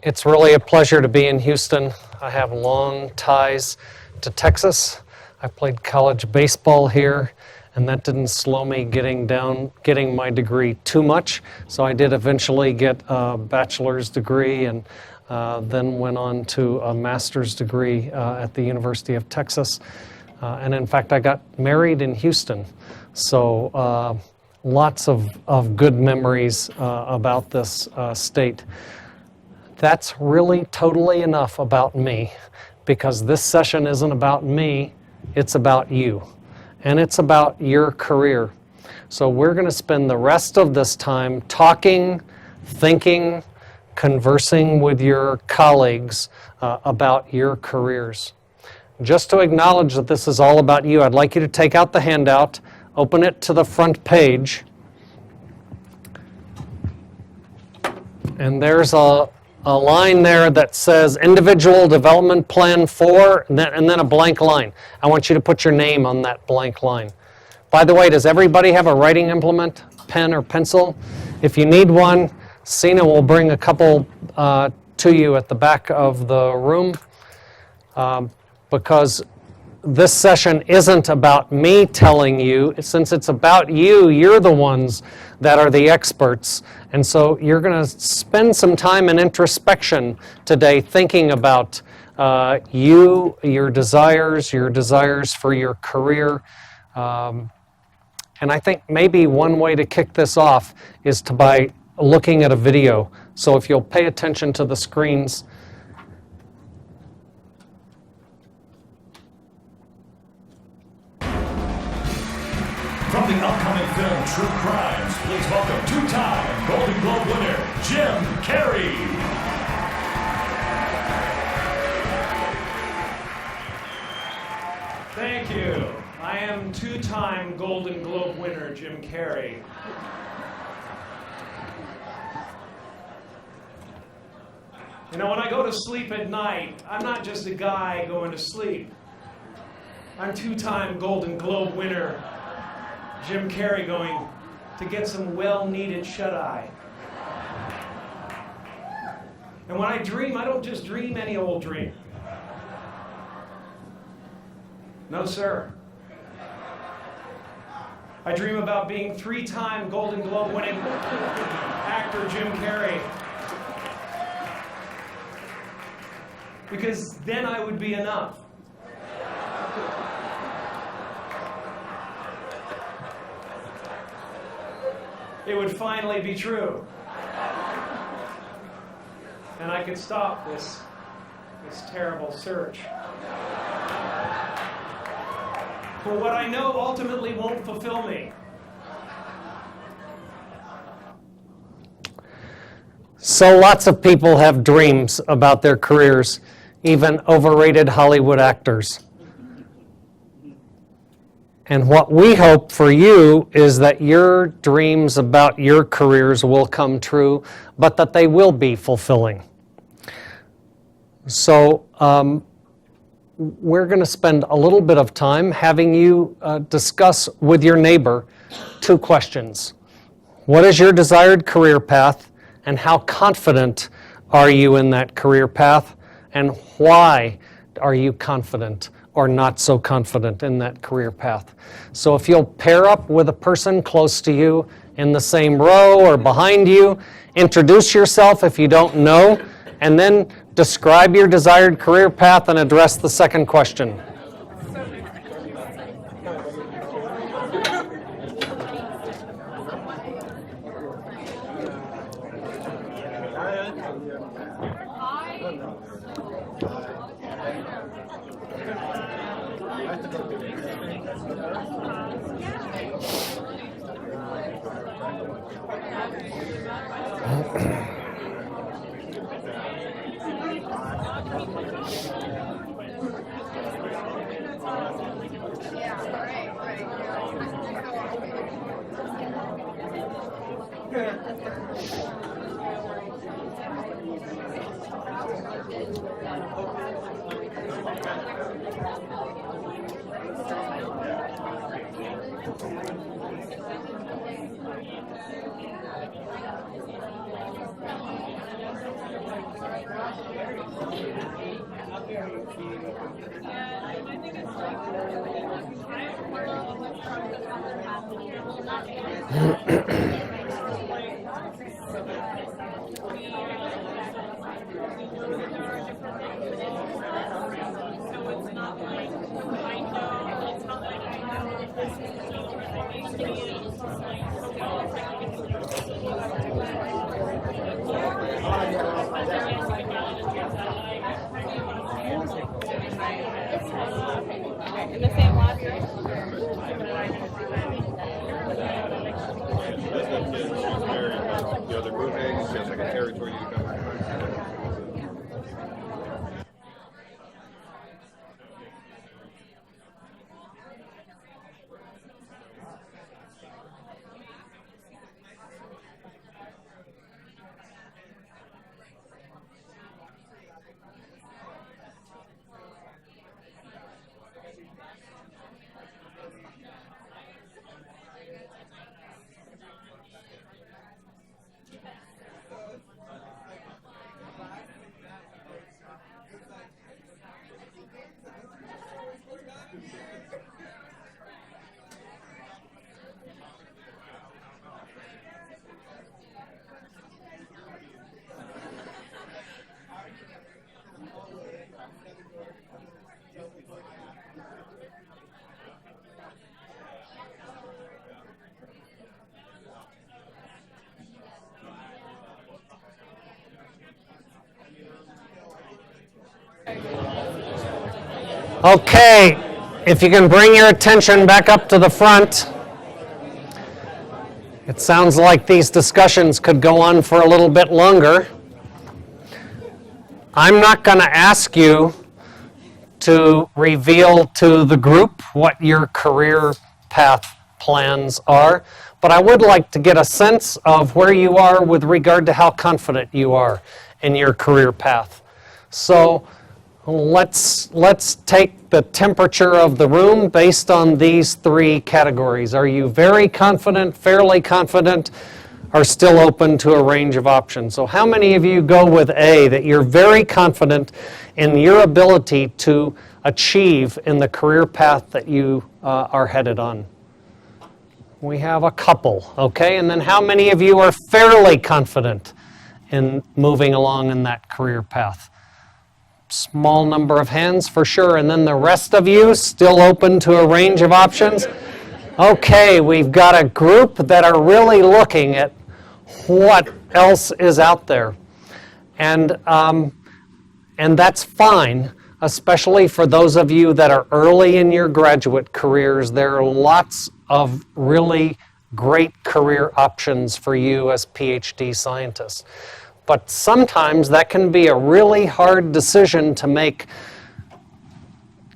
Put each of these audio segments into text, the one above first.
It's really a pleasure to be in Houston. I have long ties to Texas. I played college baseball here, and that didn't slow me getting my degree too much. So I did eventually get a bachelor's degree and then went on to a master's degree at the University of Texas. And in fact, I got married in Houston. So lots of good memories about this state. That's really totally enough about me, because this session isn't about me, it's about you. And it's about your career. So we're going to spend the rest of this time talking, thinking, conversing with your colleagues about your careers. Just to acknowledge that this is all about you, I'd like you to take out the handout, open it to the front page, and there's a line there that says Individual Development Plan 4, and then a blank line. I want you to put your name on that blank line. By the way, does everybody have a writing implement, pen or pencil? If you need one, Sina will bring a couple to you at the back of the room, because this session isn't about me telling you. Since it's about you, you're the ones that are the experts. And so you're going to spend some time in introspection today thinking about your desires for your career. And I think maybe one way to kick this off is by looking at a video. So if you'll pay attention to the screens. From the upcoming film True Crimes, please welcome two-time Golden Globe winner, Jim Carrey. Thank you. I am two-time Golden Globe winner, Jim Carrey. You know, when I go to sleep at night, I'm not just a guy going to sleep. I'm two-time Golden Globe winner, Jim Carrey, going to get some well-needed shut-eye. And when I dream, I don't just dream any old dream. No, sir. I dream about being three-time Golden Globe winning actor Jim Carrey. Because then I would be enough. It would finally be true. And I could stop this terrible search. For what I know ultimately won't fulfill me. So lots of people have dreams about their careers, even overrated Hollywood actors. And what we hope for you is that your dreams about your careers will come true, but that they will be fulfilling. So we're going to spend a little bit of time having you discuss with your neighbor two questions. What is your desired career path, and how confident are you in that career path, and why are you confident or not so confident in that career path? So if you'll pair up with a person close to you in the same row or behind you, introduce yourself if you don't know, and then describe your desired career path and address the second question. In the same lot. The other moving, it feels like a territory you come. Okay, if you can bring your attention back up to the front. It sounds like these discussions could go on for a little bit longer. I'm not going to ask you to reveal to the group what your career path plans are, but I would like to get a sense of where you are with regard to how confident you are in your career path. So let's take the temperature of the room based on these three categories. Are you very confident, fairly confident, or still open to a range of options? So how many of you go with A, that you're very confident in your ability to achieve in the career path that you are headed on? We have a couple, okay? And then how many of you are fairly confident in moving along in that career path? Small number of hands for sure. And then the rest of you still open to a range of options? Okay, we've got a group that are really looking at what else is out there. And that's fine, especially for those of you that are early in your graduate careers. There are lots of really great career options for you as PhD scientists. But sometimes that can be a really hard decision to make,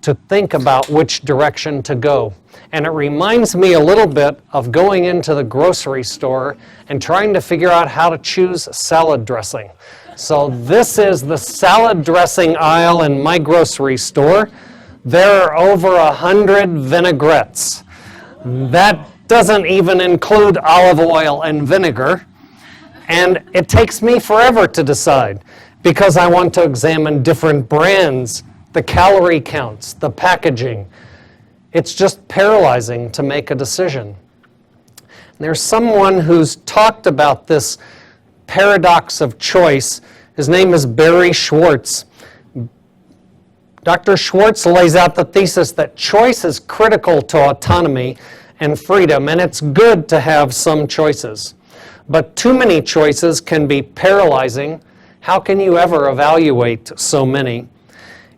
to think about which direction to go. And it reminds me a little bit of going into the grocery store and trying to figure out how to choose salad dressing. So this is the salad dressing aisle in my grocery store. There are over 100 vinaigrettes. That doesn't even include olive oil and vinegar. And it takes me forever to decide because I want to examine different brands, the calorie counts, the packaging. It's just paralyzing to make a decision. There's someone who's talked about this paradox of choice. His name is Barry Schwartz. Dr. Schwartz lays out the thesis that choice is critical to autonomy and freedom, and it's good to have some choices. But too many choices can be paralyzing. How can you ever evaluate so many?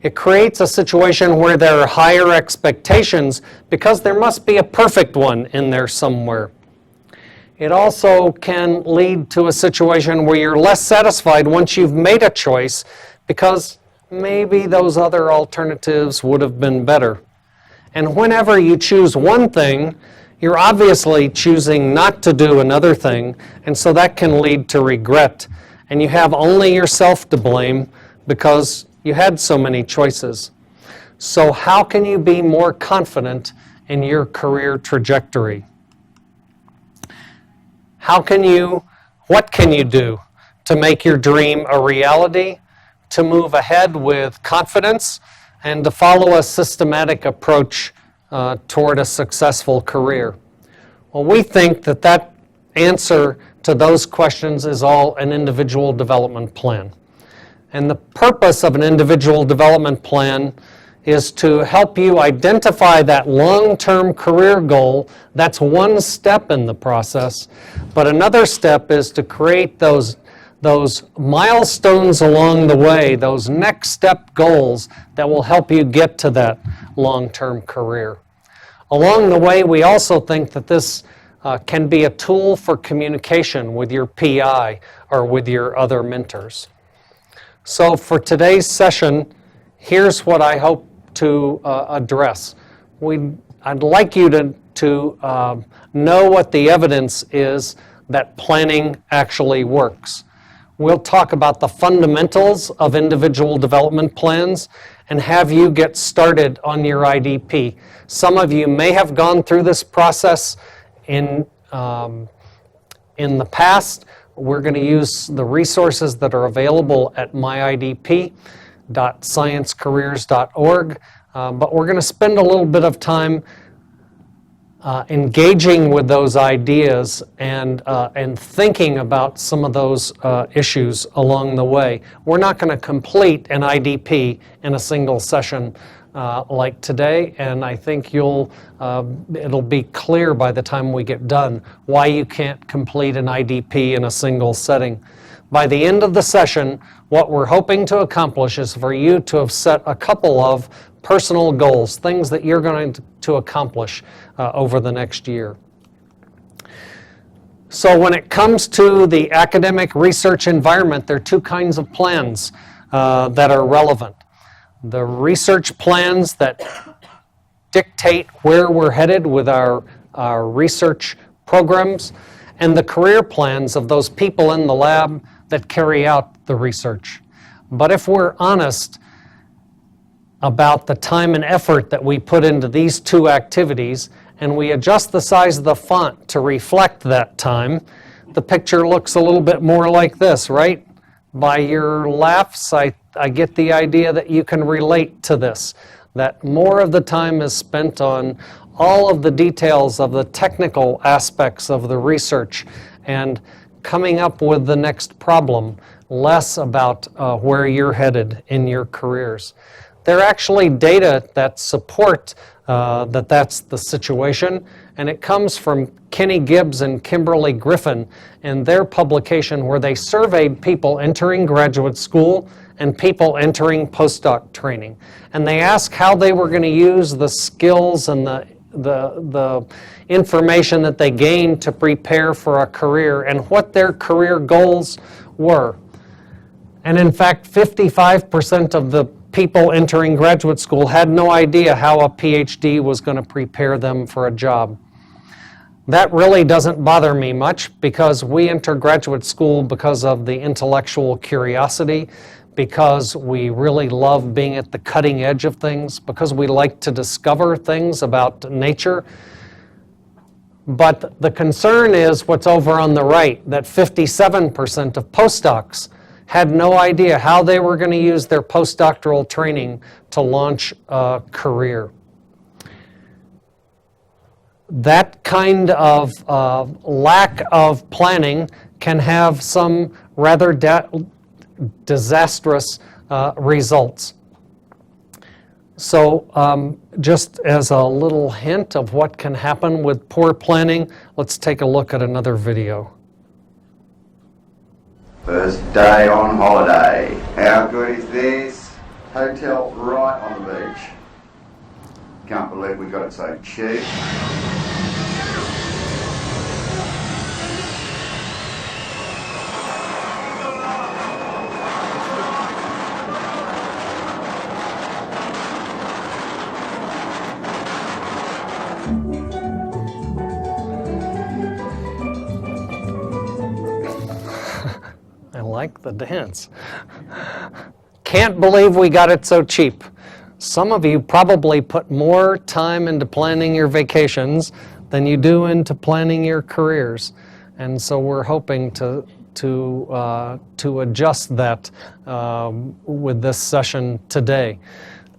It creates a situation where there are higher expectations because there must be a perfect one in there somewhere. It also can lead to a situation where you're less satisfied once you've made a choice because maybe those other alternatives would have been better. And whenever you choose one thing, you're obviously choosing not to do another thing, and so that can lead to regret. And you have only yourself to blame because you had so many choices. So how can you be more confident in your career trajectory? What can you do to make your dream a reality? to move ahead with confidence and to follow a systematic approach toward a successful career? Well, we think that that answer to those questions is all an individual development plan. And the purpose of an individual development plan is to help you identify that long-term career goal. That's one step in the process. But another step is to create those milestones along the way, those next step goals that will help you get to that long-term career. Along the way, we also think that this can be a tool for communication with your PI or with your other mentors. So for today's session, here's what I hope to address. I'd like you to know what the evidence is that planning actually works. We'll talk about the fundamentals of individual development plans and have you get started on your IDP. Some of you may have gone through this process in the past. We're going to use the resources that are available at myidp.sciencecareers.org, but we're going to spend a little bit of time engaging with those ideas and thinking about some of those issues along the way. We're not going to complete an IDP in a single session like today, and I think it'll be clear by the time we get done why you can't complete an IDP in a single setting. By the end of the session, what we're hoping to accomplish is for you to have set a couple of personal goals, things that you're going to accomplish over the next year. So when it comes to the academic research environment, there are two kinds of plans that are relevant. The research plans that dictate where we're headed with our research programs, and the career plans of those people in the lab that carry out the research. But if we're honest about the time and effort that we put into these two activities, and we adjust the size of the font to reflect that time, the picture looks a little bit more like this, right? By your laughs, I get the idea that you can relate to this, that more of the time is spent on all of the details of the technical aspects of the research and coming up with the next problem, less about where you're headed in your careers. There are actually data that support that that's the situation, and it comes from Kenny Gibbs and Kimberly Griffin in their publication where they surveyed people entering graduate school and people entering postdoc training. And they asked how they were going to use the skills and the information that they gained to prepare for a career and what their career goals were. And in fact, 55% of the people entering graduate school had no idea how a PhD was going to prepare them for a job. That really doesn't bother me much because we enter graduate school because of the intellectual curiosity, because we really love being at the cutting edge of things, because we like to discover things about nature. But the concern is what's over on the right, that 57% of postdocs had no idea how they were going to use their postdoctoral training to launch a career. That kind of lack of planning can have some rather disastrous results. So just as a little hint of what can happen with poor planning, let's take a look at another video. First day on holiday. How good is this? Hotel right on the beach. Can't believe we got it so cheap. I like the dance. Can't believe we got it so cheap. Some of you probably put more time into planning your vacations than you do into planning your careers. And so we're hoping to to adjust that with this session today.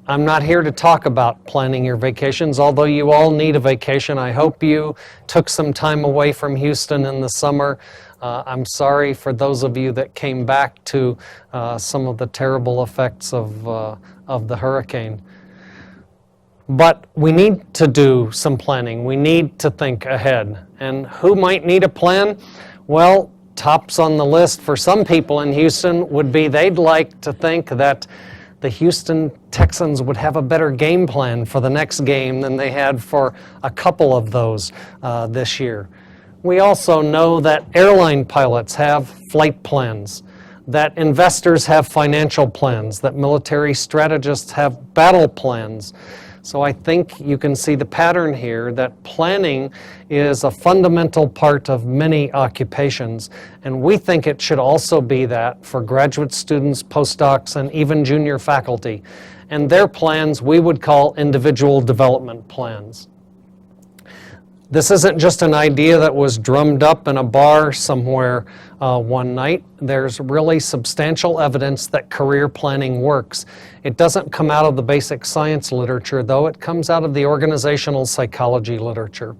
I'm not here to talk about planning your vacations, although you all need a vacation. I hope you took some time away from Houston in the summer. I'm sorry for those of you that came back to some of the terrible effects of the hurricane. But we need to do some planning. We need to think ahead. And who might need a plan? Well, tops on the list for some people in Houston would be they'd like to think that the Houston Texans would have a better game plan for the next game than they had for a couple of those this year. We also know that airline pilots have flight plans, that investors have financial plans, that military strategists have battle plans. So I think you can see the pattern here that planning is a fundamental part of many occupations, and we think it should also be that for graduate students, postdocs, and even junior faculty. And their plans we would call individual development plans. This isn't just an idea that was drummed up in a bar somewhere one night. There's really substantial evidence that career planning works. It doesn't come out of the basic science literature, though. It comes out of the organizational psychology literature.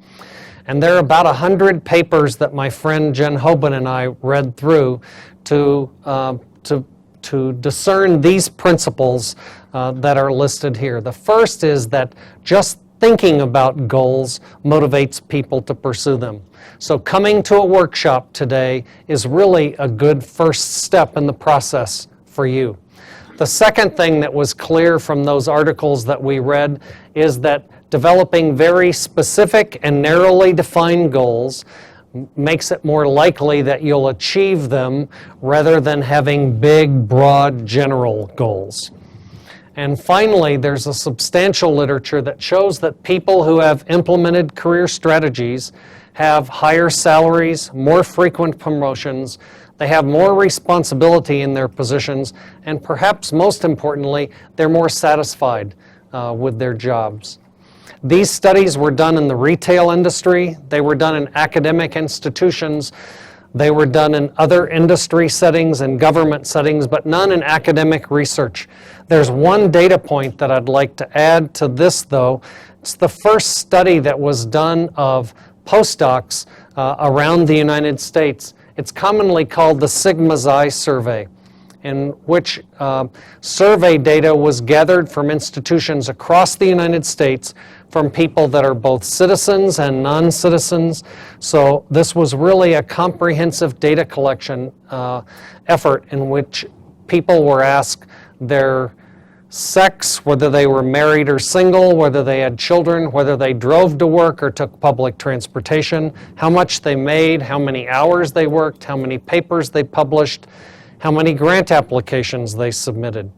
And there are about 100 papers that my friend Jen Hoban and I read through to discern these principles that are listed here. The first is that just thinking about goals motivates people to pursue them. So coming to a workshop today is really a good first step in the process for you. The second thing that was clear from those articles that we read is that developing very specific and narrowly defined goals makes it more likely that you'll achieve them rather than having big, broad, general goals. And finally, there's a substantial literature that shows that people who have implemented career strategies have higher salaries, more frequent promotions, they have more responsibility in their positions, and perhaps most importantly, they're more satisfied with their jobs. These studies were done in the retail industry, they were done in academic institutions, they were done in other industry settings and government settings, but none in academic research. There's one data point that I'd like to add to this, though. It's the first study that was done of postdocs around the United States. It's commonly called the Sigma Xi survey, in which survey data was gathered from institutions across the United States from people that are both citizens and non-citizens. So this was really a comprehensive data collection effort in which people were asked their sex, whether they were married or single, whether they had children, whether they drove to work or took public transportation, how much they made, how many hours they worked, how many papers they published, how many grant applications they submitted.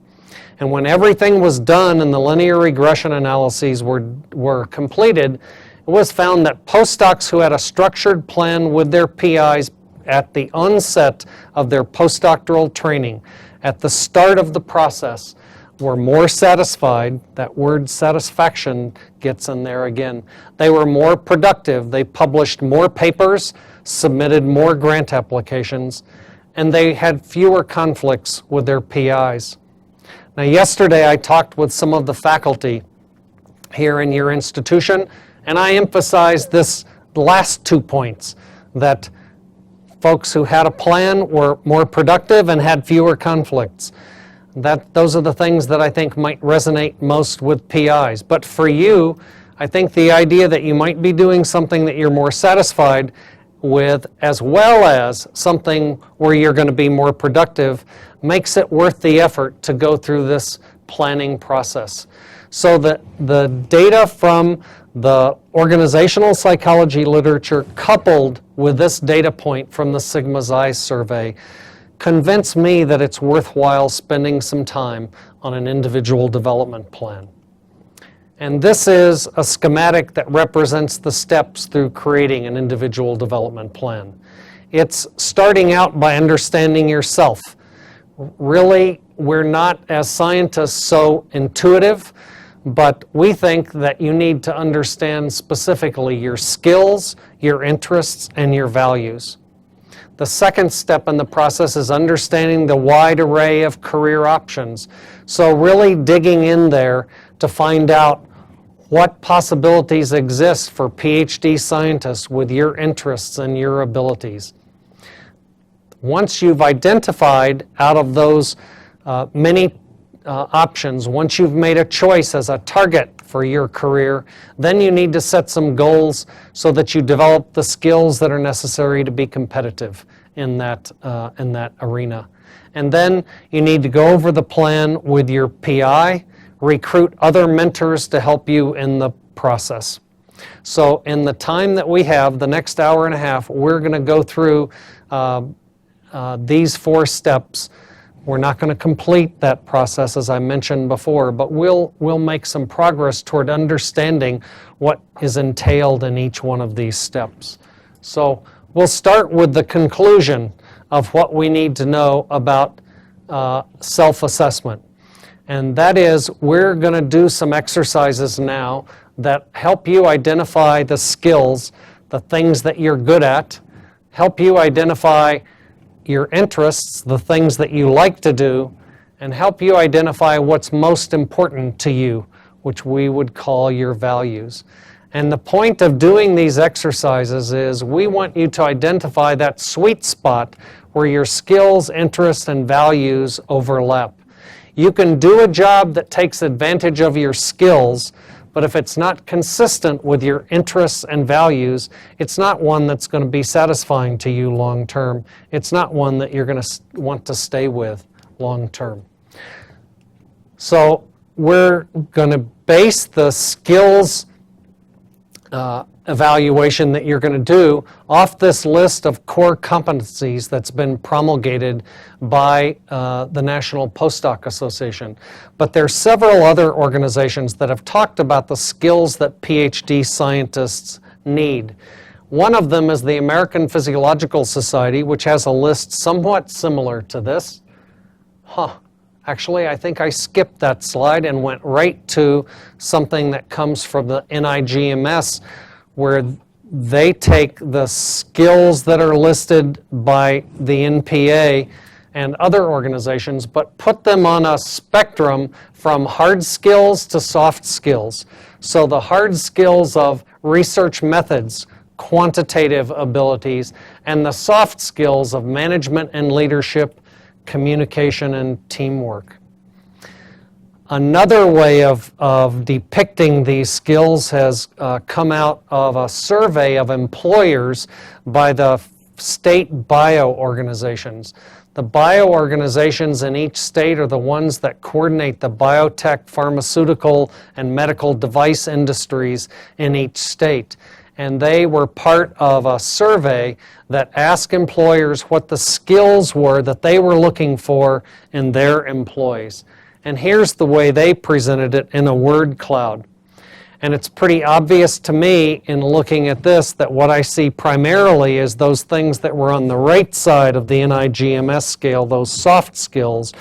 And when everything was done and the linear regression analyses were completed, it was found that postdocs who had a structured plan with their PIs at the onset of their postdoctoral training, at the start of the process, were more satisfied. That word satisfaction gets in there again. They were more productive. They published more papers, submitted more grant applications, and they had fewer conflicts with their PIs. Now, yesterday I talked with some of the faculty here in your institution, and I emphasized this last 2 points, that folks who had a plan were more productive and had fewer conflicts. Those are the things that I think might resonate most with PIs. But for you, I think the idea that you might be doing something that you're more satisfied with, as well as something where you're going to be more productive, makes it worth the effort to go through this planning process. So that the data from the organizational psychology literature coupled with this data point from the Sigma Xi survey convince me that it's worthwhile spending some time on an individual development plan. And this is a schematic that represents the steps through creating an individual development plan. It's starting out by understanding yourself. Really, we're not, as scientists, so intuitive, but we think that you need to understand specifically your skills, your interests, and your values. The second step in the process is understanding the wide array of career options. So really digging in there to find out what possibilities exist for PhD scientists with your interests and your abilities. Once you've identified out of those many options, once you've made a choice as a target for your career, then you need to set some goals so that you develop the skills that are necessary to be competitive in that arena. And then you need to go over the plan with your PI, recruit other mentors to help you in the process. So in the time that we have, the next hour and a half, we're going to go through these 4 steps. We're not going to complete that process, as I mentioned before, but we'll make some progress toward understanding what is entailed in each one of these steps. So we'll start with the conclusion of what we need to know about self-assessment. And that is, we're going to do some exercises now that help you identify the skills, the things that you're good at, help you identify your interests, the things that you like to do, and help you identify what's most important to you, which we would call your values. And the point of doing these exercises is we want you to identify that sweet spot where your skills, interests, and values overlap. You can do a job that takes advantage of your skills, but if it's not consistent with your interests and values, it's not one that's going to be satisfying to you long term. It's not one that you're going to want to stay with long term. So we're going to base the skills evaluation that you're going to do off this list of core competencies that's been promulgated by the National Postdoc Association. But there are several other organizations that have talked about the skills that PhD scientists need. One of them is the American Physiological Society, which has a list somewhat similar to this. Actually, I think I skipped that slide and went right to something that comes from the NIGMS, where they take the skills that are listed by the NPA and other organizations, but put them on a spectrum from hard skills to soft skills. So the hard skills of research methods, quantitative abilities, and the soft skills of management and leadership, communication, and teamwork. Another way of depicting these skills has come out of a survey of employers by the state bio organizations. The bio organizations in each state are the ones that coordinate the biotech, pharmaceutical, and medical device industries in each state. And they were part of a survey that asked employers what the skills were that they were looking for in their employees. And here's the way they presented it in a word cloud. And it's pretty obvious to me in looking at this that what I see primarily is those things that were on the right side of the NIGMS scale, those soft skills,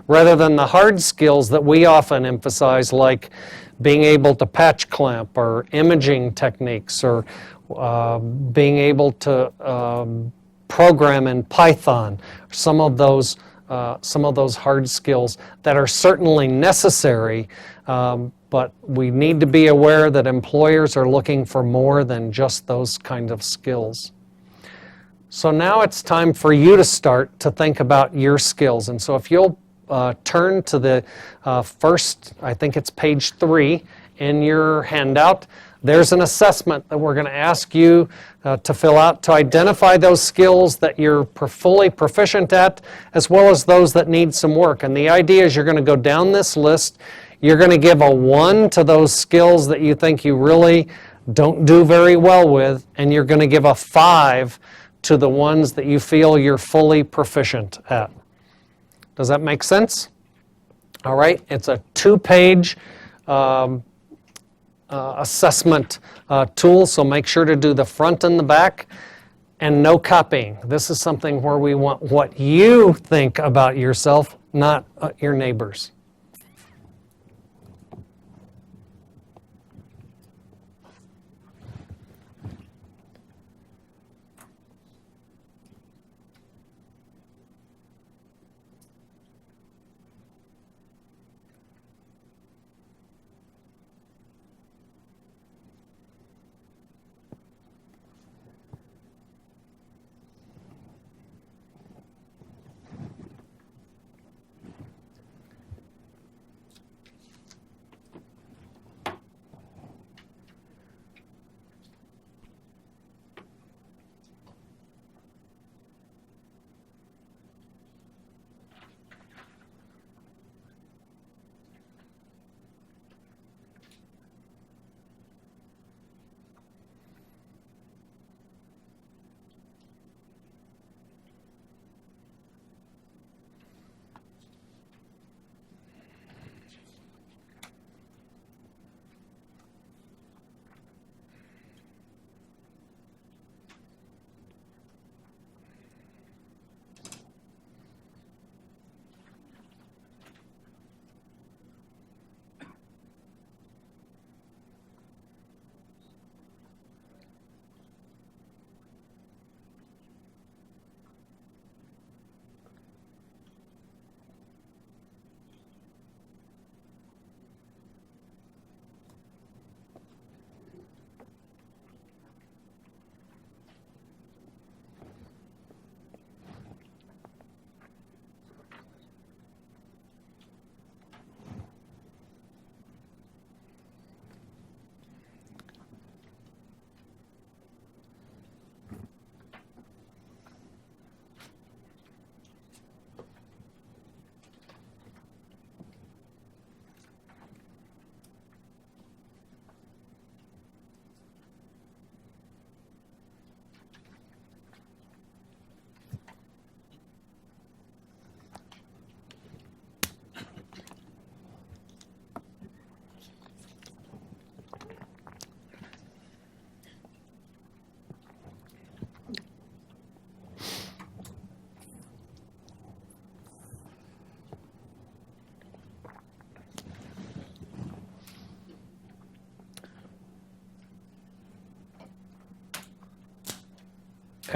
rather than the hard skills that we often emphasize, like being able to patch clamp or imaging techniques or being able to program in Python. Some of those hard skills that are certainly necessary, but we need to be aware that employers are looking for more than just those kind of skills. So now it's time for you to start to think about your skills. And so if you'll turn to the first, I think it's page 3 in your handout, there's an assessment that we're going to ask you to fill out to identify those skills that you're fully proficient at, as well as those that need some work. And the idea is you're going to go down this list. You're going to give a 1 to those skills that you think you really don't do very well with, and you're going to give a 5 to the ones that you feel you're fully proficient at. Does that make sense? All right, it's a 2-page assessment tool, so make sure to do the front and the back, and no copying. This is something where we want what you think about yourself, not your neighbors.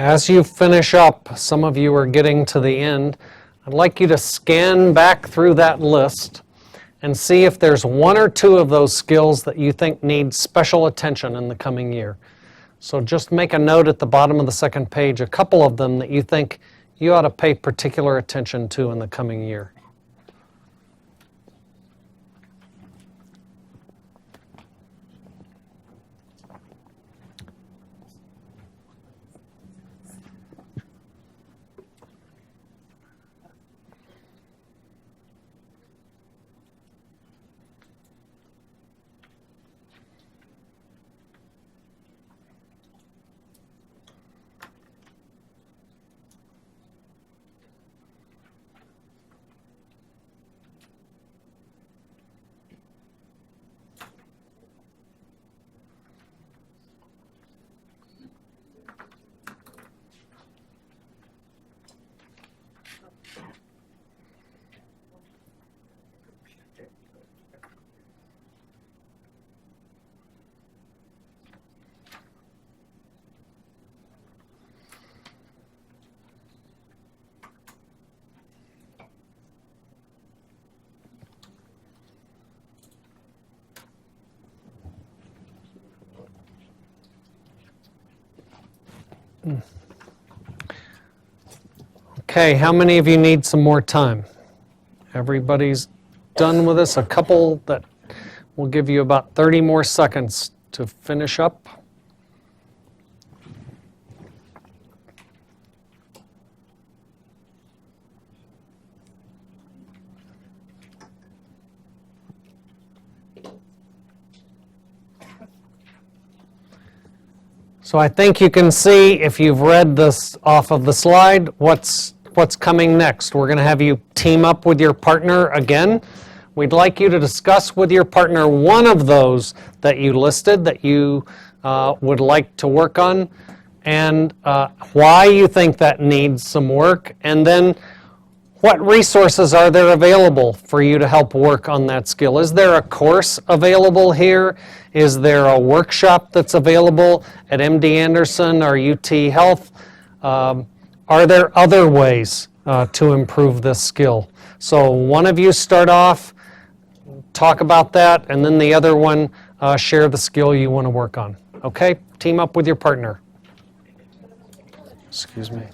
As you finish up, some of you are getting to the end, I'd like you to scan back through that list and see if there's one or two of those skills that you think need special attention in the coming year. So just make a note at the bottom of the second page, a couple of them that you think you ought to pay particular attention to in the coming year. Okay, how many of you need some more time? Everybody's done with this? A couple that will give you about 30 more seconds to finish up. So I think you can see, if you've read this off of the slide, what's coming next. We're going to have you team up with your partner again. We'd like you to discuss with your partner one of those that you listed that you would like to work on, and why you think that needs some work, and then what resources are there available for you to help work on that skill? Is there a course available here? Is there a workshop that's available at MD Anderson or UT Health? Are there other ways to improve this skill? So one of you start off, talk about that, and then the other one share the skill you want to work on. Okay? Team up with your partner. Excuse me.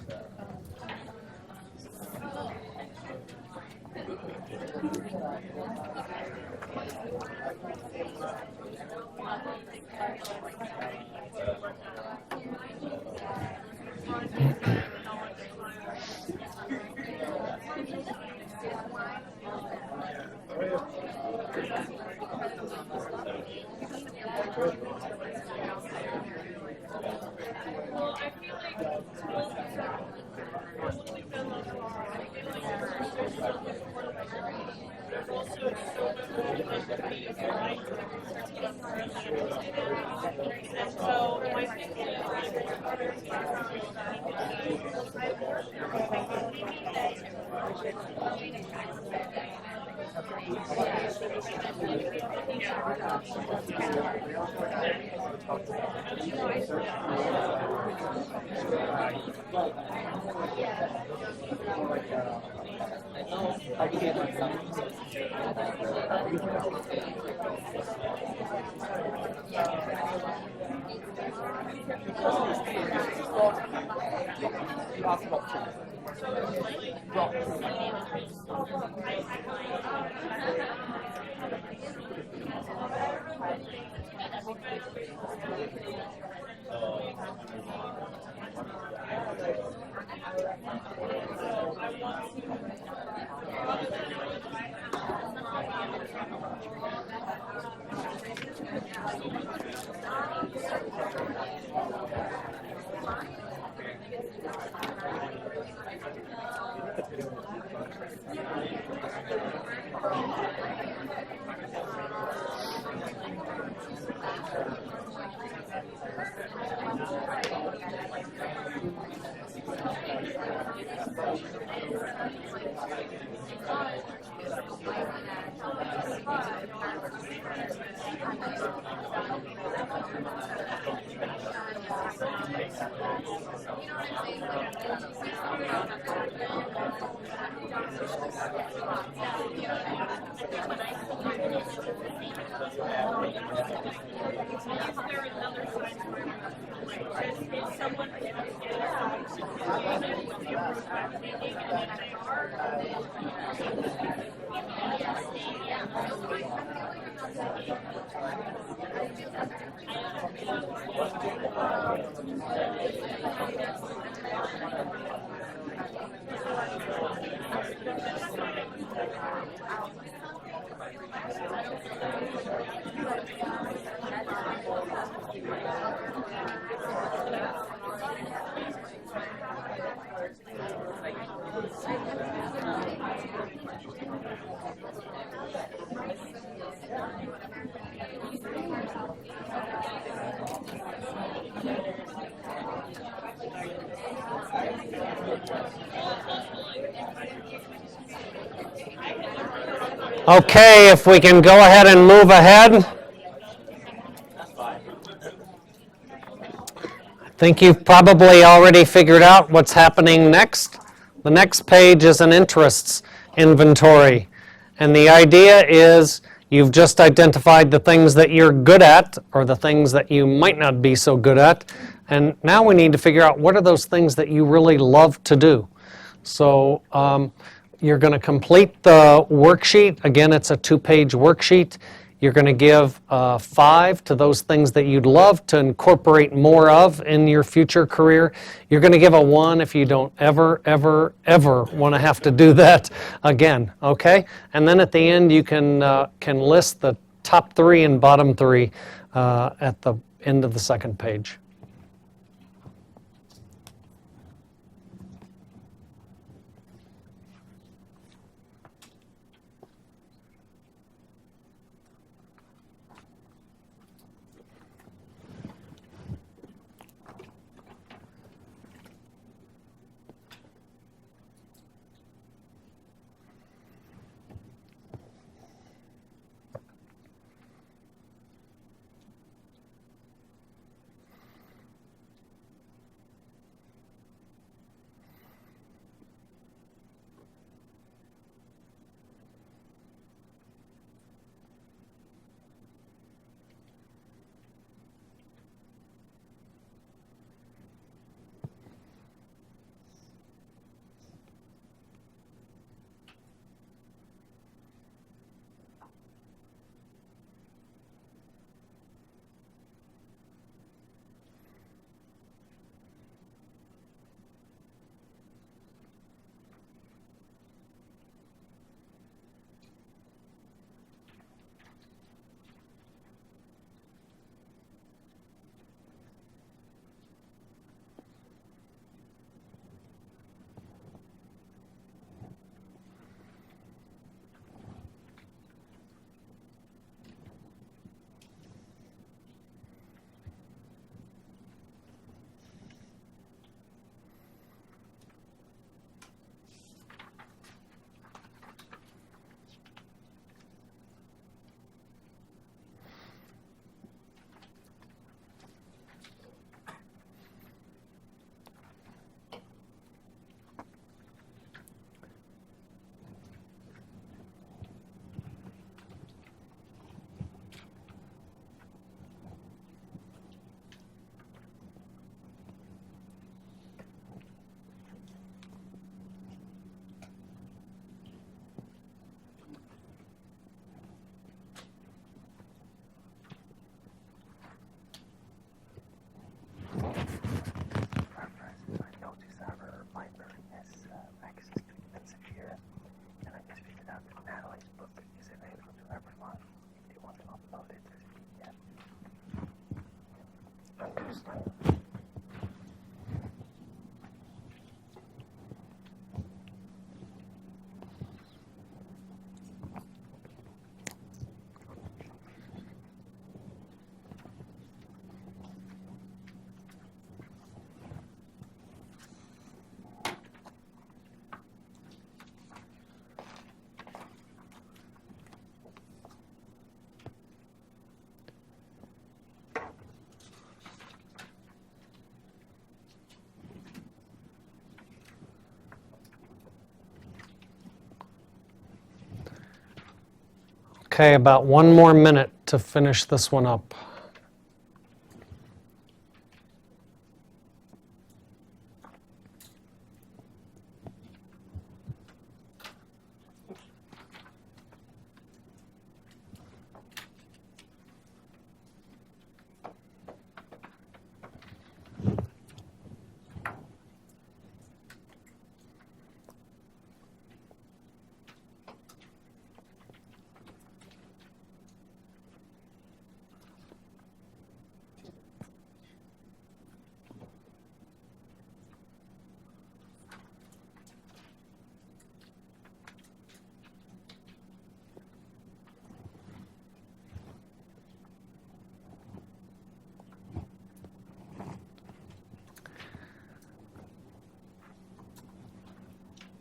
Okay, if we can go ahead and move ahead. I think you've probably already figured out what's happening next. The next page is an interests inventory. And the idea is you've just identified the things that you're good at or the things that you might not be so good at. And now we need to figure out what are those things that you really love to do. So you're going to complete the worksheet. Again, it's a 2-page worksheet. You're going to give 5 to those things that you'd love to incorporate more of in your future career. You're going to give a 1 if you don't ever want to have to do that again, okay? And then at the end, you can list the top 3 and bottom 3 at the end of the second page. Okay, about 1 more minute to finish this one up.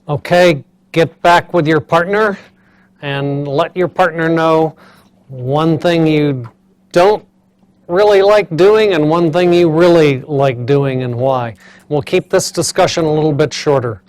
Okay, get back with your partner and let your partner know one thing you don't really like doing and one thing you really like doing and why. We'll keep this discussion a little bit shorter.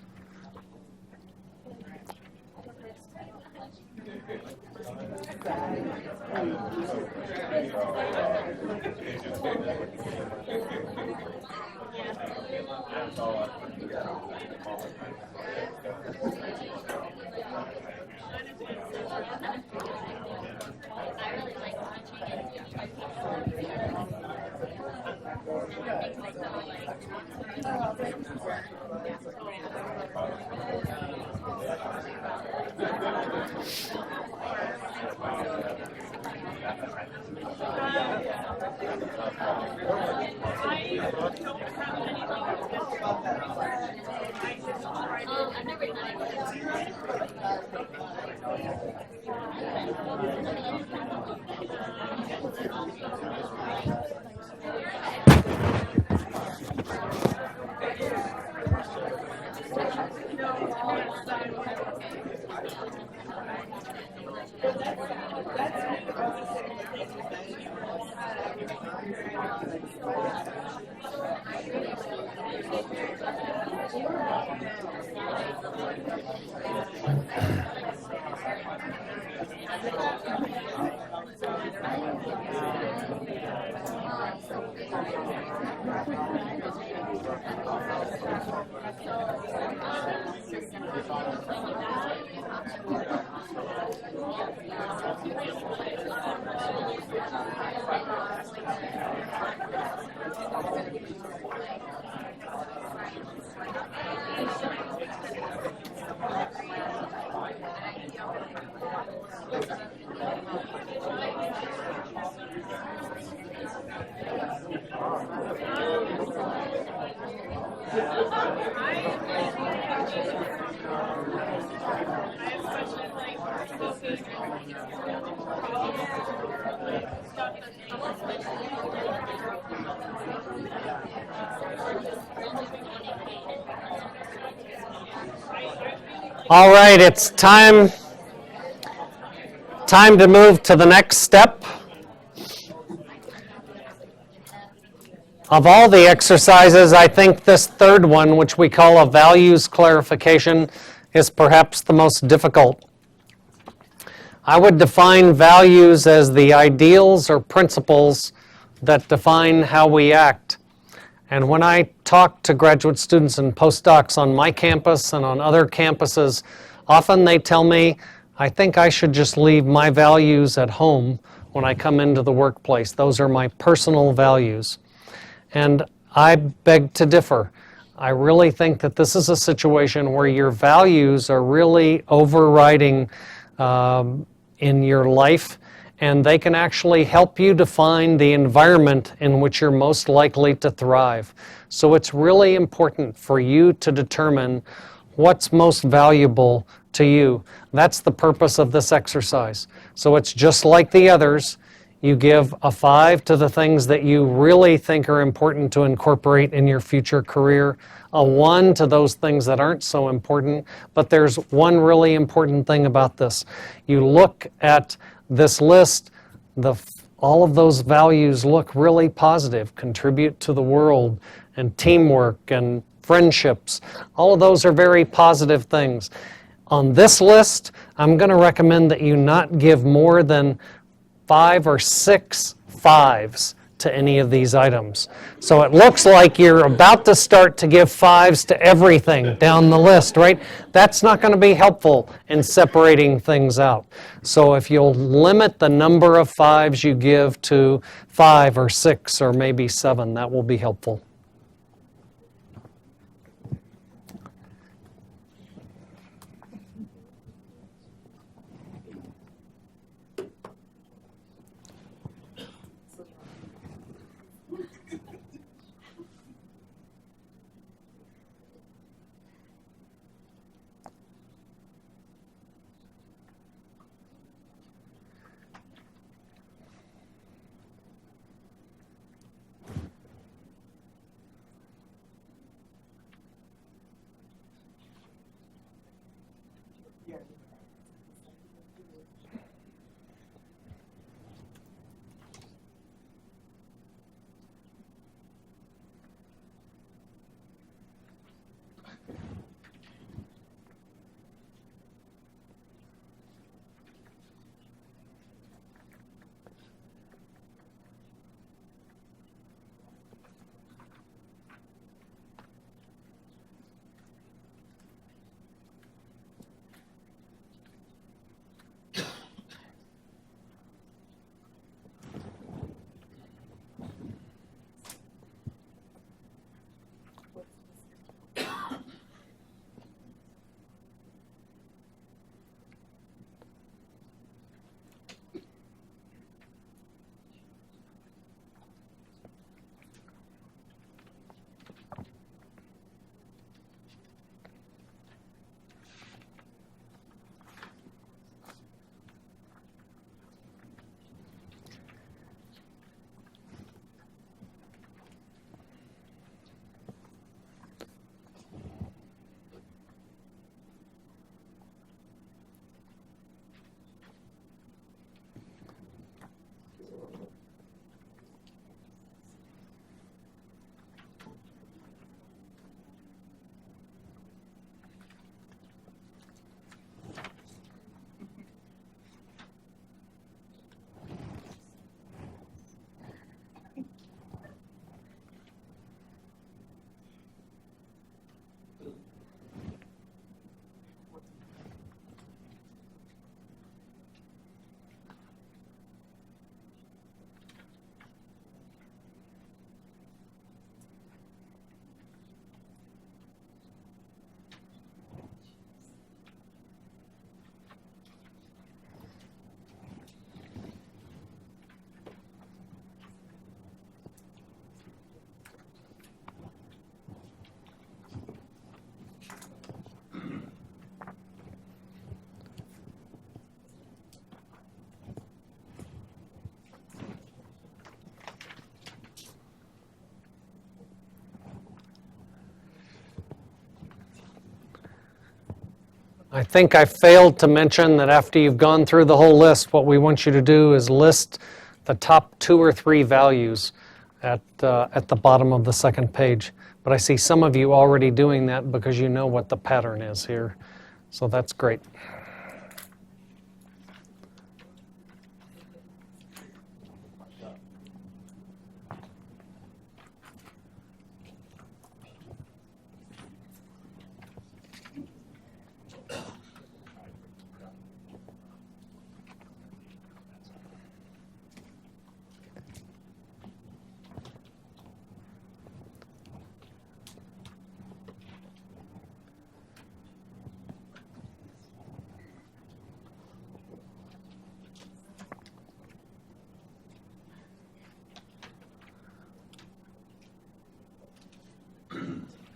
All right, it's time to move to the next step. Of all the exercises, I think this third one, which we call a values clarification, is perhaps the most difficult. I would define values as the ideals or principles that define how we act. And when I talk to graduate students and postdocs on my campus and on other campuses, often they tell me, I think I should just leave my values at home when I come into the workplace. Those are my personal values. And I beg to differ. I really think that this is a situation where your values are really overriding in your life, and they can actually help you define the environment in which you're most likely to thrive. So it's really important for you to determine what's most valuable to you. That's the purpose of this exercise. So it's just like the others. You give a 5 to the things that you really think are important to incorporate in your future career, a 1 to those things that aren't so important, but there's one really important thing about this. You look at this list, all of those values look really positive, contribute to the world, and teamwork, and friendships. All of those are very positive things. On this list, I'm going to recommend that you not give more than 5 or 6 5s to any of these items. So it looks like you're about to start to give 5s to everything down the list, right? That's not going to be helpful in separating things out. So if you'll limit the number of 5s you give to 5 or 6 or maybe 7, that will be helpful. I think I failed to mention that after you've gone through the whole list, what we want you to do is list the top 2 or 3 values at the bottom of the second page. But I see some of you already doing that because you know what the pattern is here. So that's great.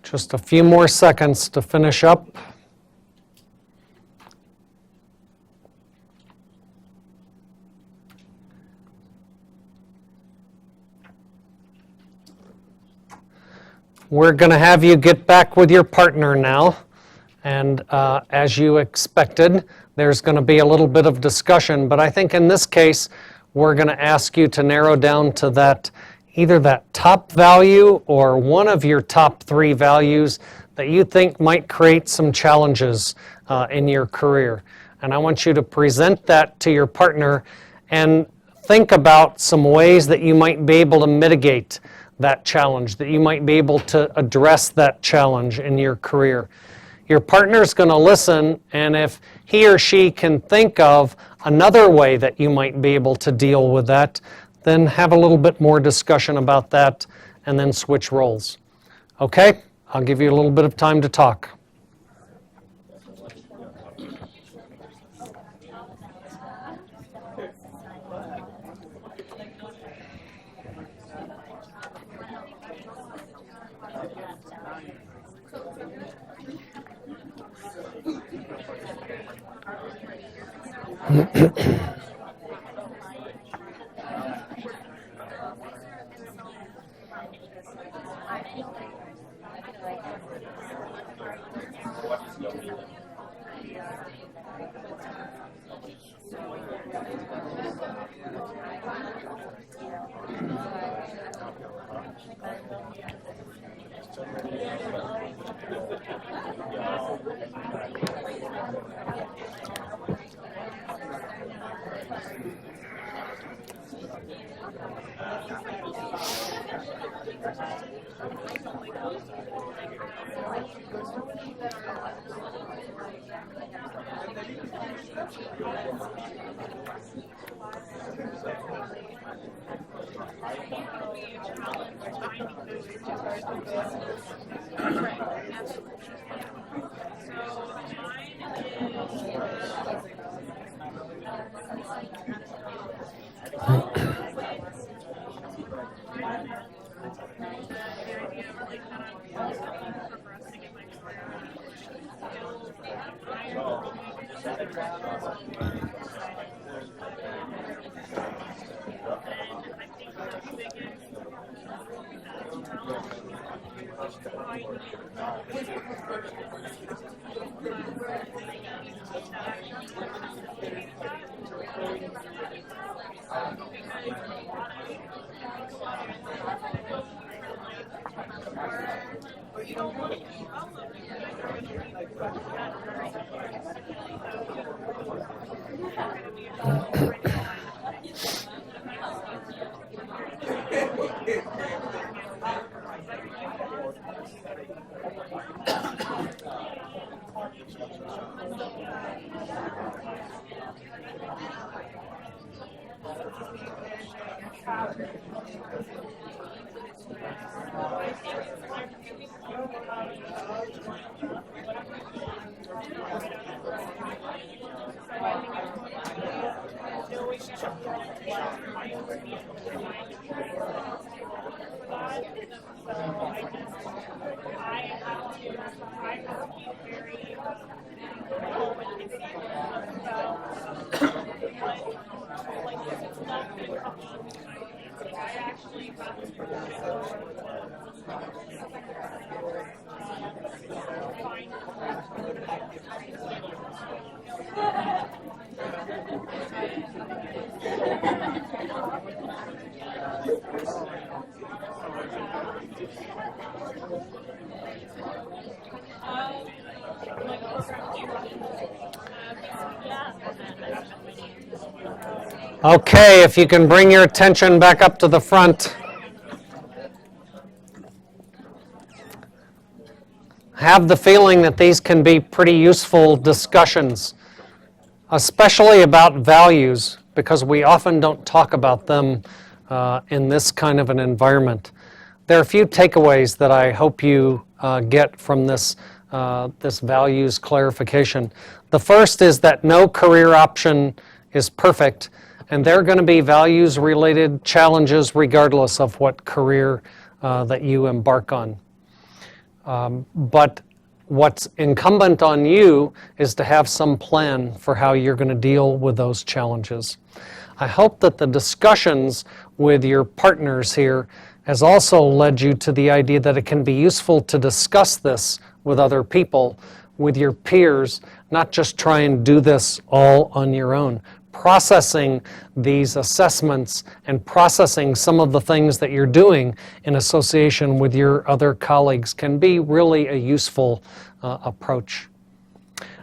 Just a few more seconds to finish up. We're going to have you get back with your partner now. And as you expected, there's going to be a little bit of discussion. But I think in this case, we're going to ask you to narrow down to that either that top value or one of your top 3 values that you think might create some challenges in your career. And I want you to present that to your partner and think about some ways that you might be able to mitigate that challenge, that you might be able to address that challenge in your career. Your partner's going to listen, and if he or she can think of another way that you might be able to deal with that, then have a little bit more discussion about that and then switch roles. Okay? I'll give you a little bit of time to talk. Okay, if you can bring your attention back up to the front. Have the feeling that these can be pretty useful discussions, especially about values, because we often don't talk about them in this kind of an environment. There are a few takeaways that I hope you get from this values clarification. The first is that no career option is perfect, and there are going to be values-related challenges regardless of what career that you embark on. But what's incumbent on you is to have some plan for how you're going to deal with those challenges. I hope that the discussions with your partners here has also led you to the idea that it can be useful to discuss this with other people, with your peers, not just try and do this all on your own. processing these assessments and processing some of the things that you're doing in association with your other colleagues can be really a useful approach.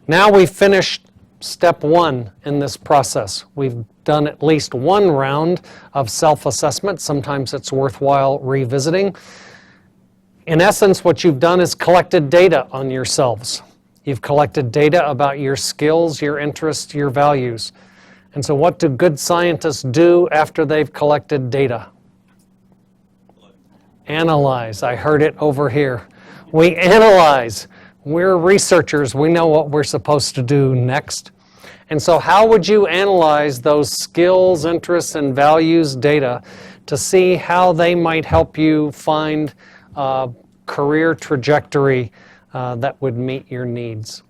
Now we've finished step 1 in this process. We've done at least one round of self-assessment. Sometimes it's worthwhile revisiting. In essence, what you've done is collected data on yourselves. You've collected data about your skills, your interests, your values. And so what do good scientists do after they've collected data? Analyze. I heard it over here. We analyze. We're researchers. We know what we're supposed to do next. And so how would you analyze those skills, interests, and values data to see how they might help you find a career trajectory that would meet your needs?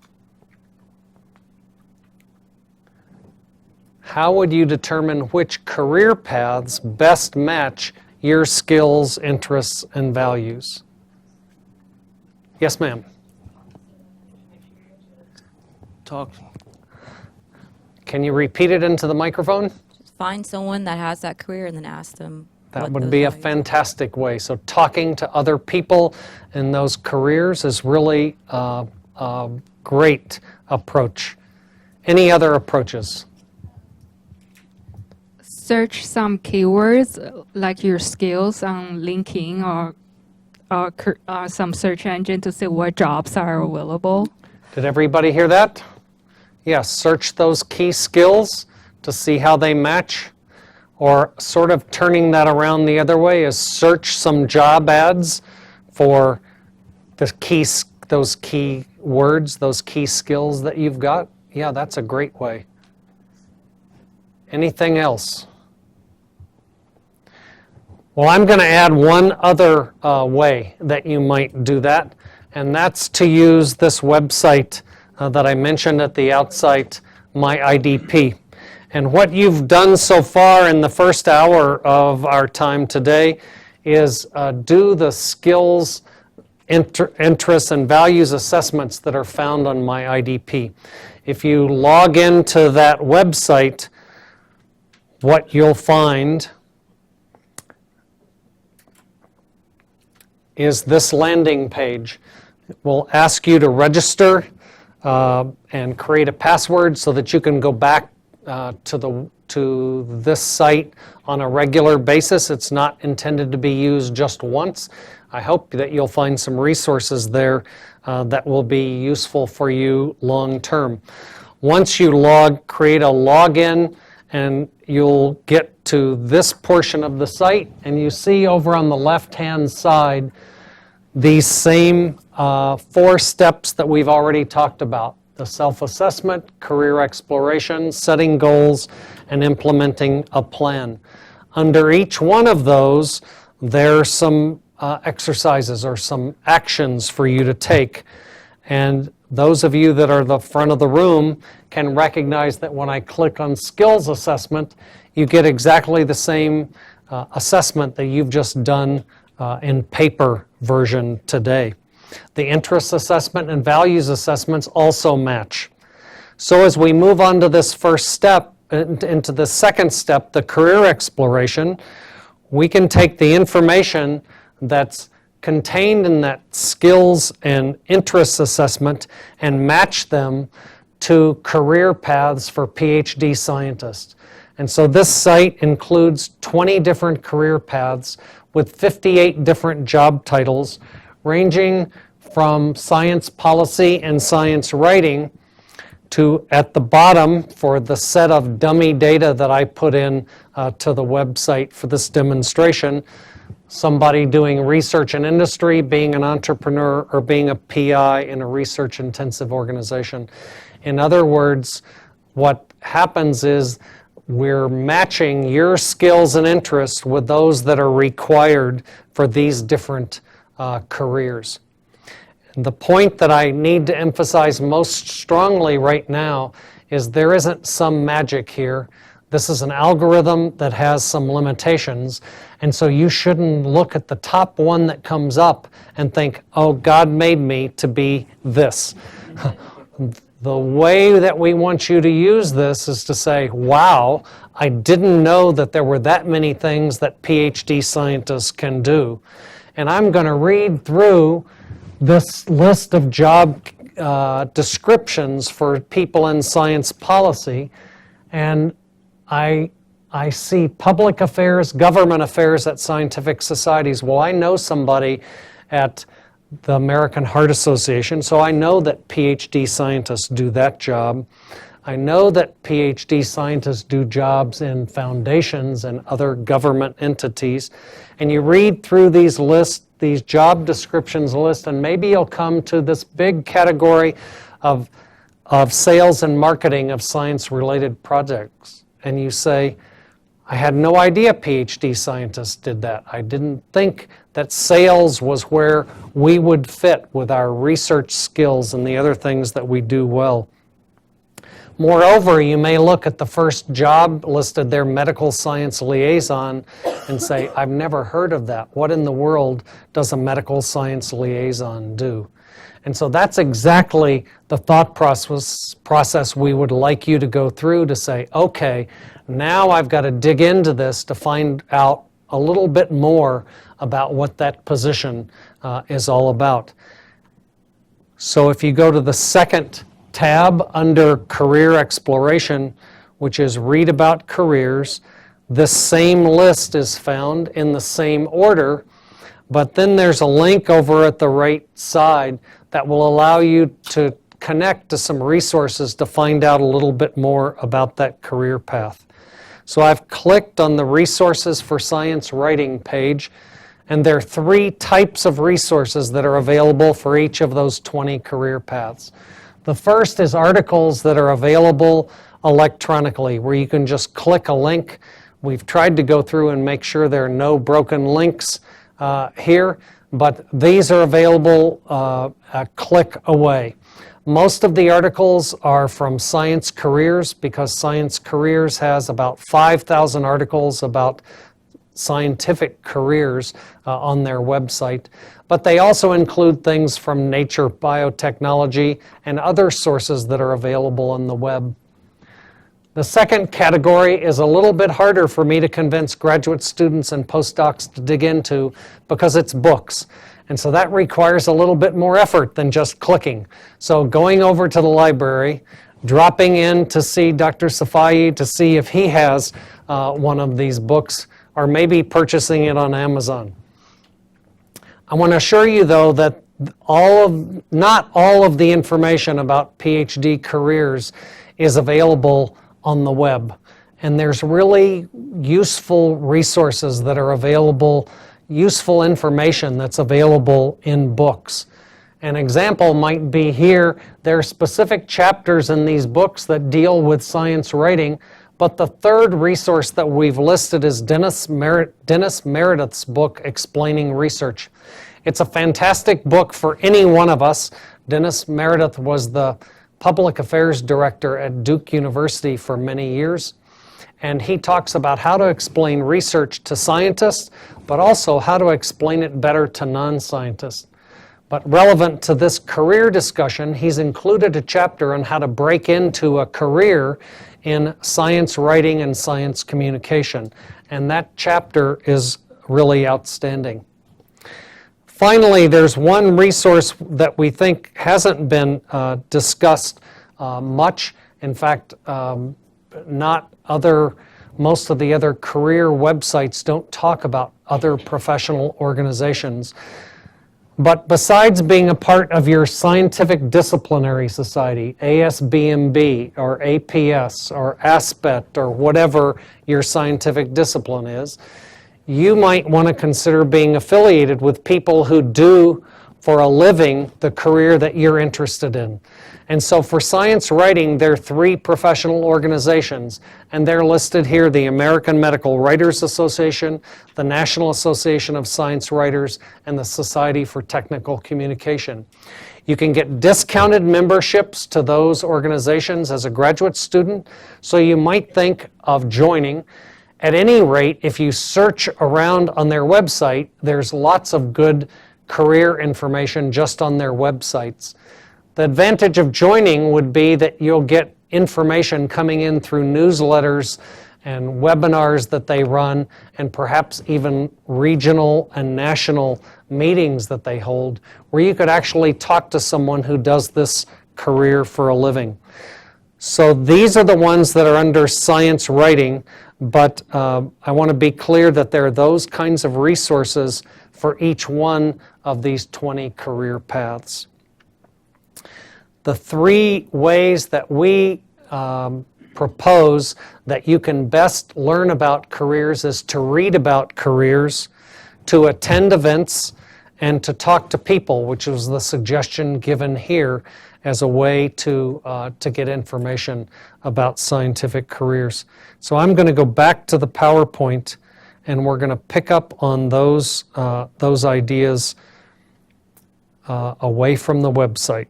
How would you determine which career paths best match your skills, interests, and values? Yes, ma'am. Talk. Can you repeat it into the microphone? Find someone that has that career and then ask them. That what would those be a values are. fantastic way. So talking to other people in those careers is really a great approach. Any other approaches? Search some keywords like your skills on LinkedIn or some search engine to see what jobs are available. Did everybody hear that? Yes, search those key skills to see how they match. Or sort of turning that around the other way is search some job ads for those key words, those key skills that you've got. Yeah, that's a great way. Anything else? Well, I'm going to add one other way that you might do that, and that's to use this website that I mentioned at the outset, My IDP. And what you've done so far in the first hour of our time today is do the skills, interests, and values assessments that are found on My IDP. If you log into that website, what you'll find is this landing page. It will ask you to register and create a password so that you can go back to this site on a regular basis. It's not intended to be used just once. I hope that you'll find some resources there that will be useful for you long term. Once you create a login, and you'll get to this portion of the site, and you see over on the left-hand side these same 4 steps that we've already talked about: the self-assessment, career exploration, setting goals, and implementing a plan. Under each one of those, there are some exercises or some actions for you to take. And those of you that are the front of the room can recognize that when I click on skills assessment, you get exactly the same assessment that you've just done in paper version today. The interest assessment and values assessments also match. So as we move on to this first step, into the second step, the career exploration, we can take the information that's contained in that skills and interests assessment and match them to career paths for PhD scientists. And so this site includes 20 different career paths with 58 different job titles, ranging from science policy and science writing to, at the bottom, for the set of dummy data that I put in to the website for this demonstration, somebody doing research in industry, being an entrepreneur, or being a PI in a research-intensive organization. In other words, what happens is we're matching your skills and interests with those that are required for these different careers. And the point that I need to emphasize most strongly right now is there isn't some magic here. This is an algorithm that has some limitations, and so you shouldn't look at the top one that comes up and think, oh, God made me to be this. The way that we want you to use this is to say, wow, I didn't know that there were that many things that PhD scientists can do. And I'm going to read through this list of job descriptions for people in science policy, and I see public affairs, government affairs at scientific societies. Well, I know somebody at the American Heart Association, so I know that PhD scientists do that job. I know that PhD scientists do jobs in foundations and other government entities. And you read through these lists, these job descriptions list, and maybe you'll come to this big category of sales and marketing of science-related projects. And you say, I had no idea PhD scientists did that. I didn't think that sales was where we would fit with our research skills and the other things that we do well. Moreover, you may look at the first job listed there, medical science liaison, and say, I've never heard of that. What in the world does a medical science liaison do? And so that's exactly the thought process we would like you to go through to say, okay, now I've got to dig into this to find out a little bit more about what that position is all about. So if you go to the second tab under Career Exploration, which is Read About Careers, this same list is found in the same order, but then there's a link over at the right side that will allow you to connect to some resources to find out a little bit more about that career path. So I've clicked on the Resources for Science Writing page, and there are 3 types of resources that are available for each of those 20 career paths. The first is articles that are available electronically, where you can just click a link. We've tried to go through and make sure there are no broken links here, but these are available a click away. Most of the articles are from Science Careers, because Science Careers has about 5,000 articles about scientific careers on their website. But they also include things from Nature Biotechnology and other sources that are available on the web. The second category is a little bit harder for me to convince graduate students and postdocs to dig into, because it's books. And so that requires a little bit more effort than just clicking. So going over to the library, dropping in to see Dr. Safai to see if he has one of these books, or maybe purchasing it on Amazon. I want to assure you, though, that not all of the information about PhD careers is available on the web. And there's really useful resources that are available, useful information that's available in books. An example might be here. There are specific chapters in these books that deal with science writing, but the third resource that we've listed is Dennis Meredith's book, Explaining Research. It's a fantastic book for any one of us. Dennis Meredith was the public affairs director at Duke University for many years. And he talks about how to explain research to scientists, but also how to explain it better to non-scientists. But relevant to this career discussion, he's included a chapter on how to break into a career in science writing and science communication. And that chapter is really outstanding. Finally, there's one resource that we think hasn't been discussed much. In fact, most of the other career websites don't talk about other professional organizations. But besides being a part of your scientific disciplinary society, ASBMB or APS or ASPET or whatever your scientific discipline is, you might want to consider being affiliated with people who do for a living the career that you're interested in. And so for science writing, there are 3 professional organizations, and they're listed here: the American Medical Writers Association, the National Association of Science Writers, and the Society for Technical Communication. You can get discounted memberships to those organizations as a graduate student, so you might think of joining. At any rate, if you search around on their website, there's lots of good career information just on their websites. The advantage of joining would be that you'll get information coming in through newsletters and webinars that they run, and perhaps even regional and national meetings that they hold, where you could actually talk to someone who does this career for a living. So these are the ones that are under science writing, but I want to be clear that there are those kinds of resources for each one of these 20 career paths. The 3 ways that we propose that you can best learn about careers is to read about careers, to attend events, and to talk to people, which was the suggestion given here as a way to get information about scientific careers. So I'm going to go back to the PowerPoint, and we're going to pick up on those ideas away from the website.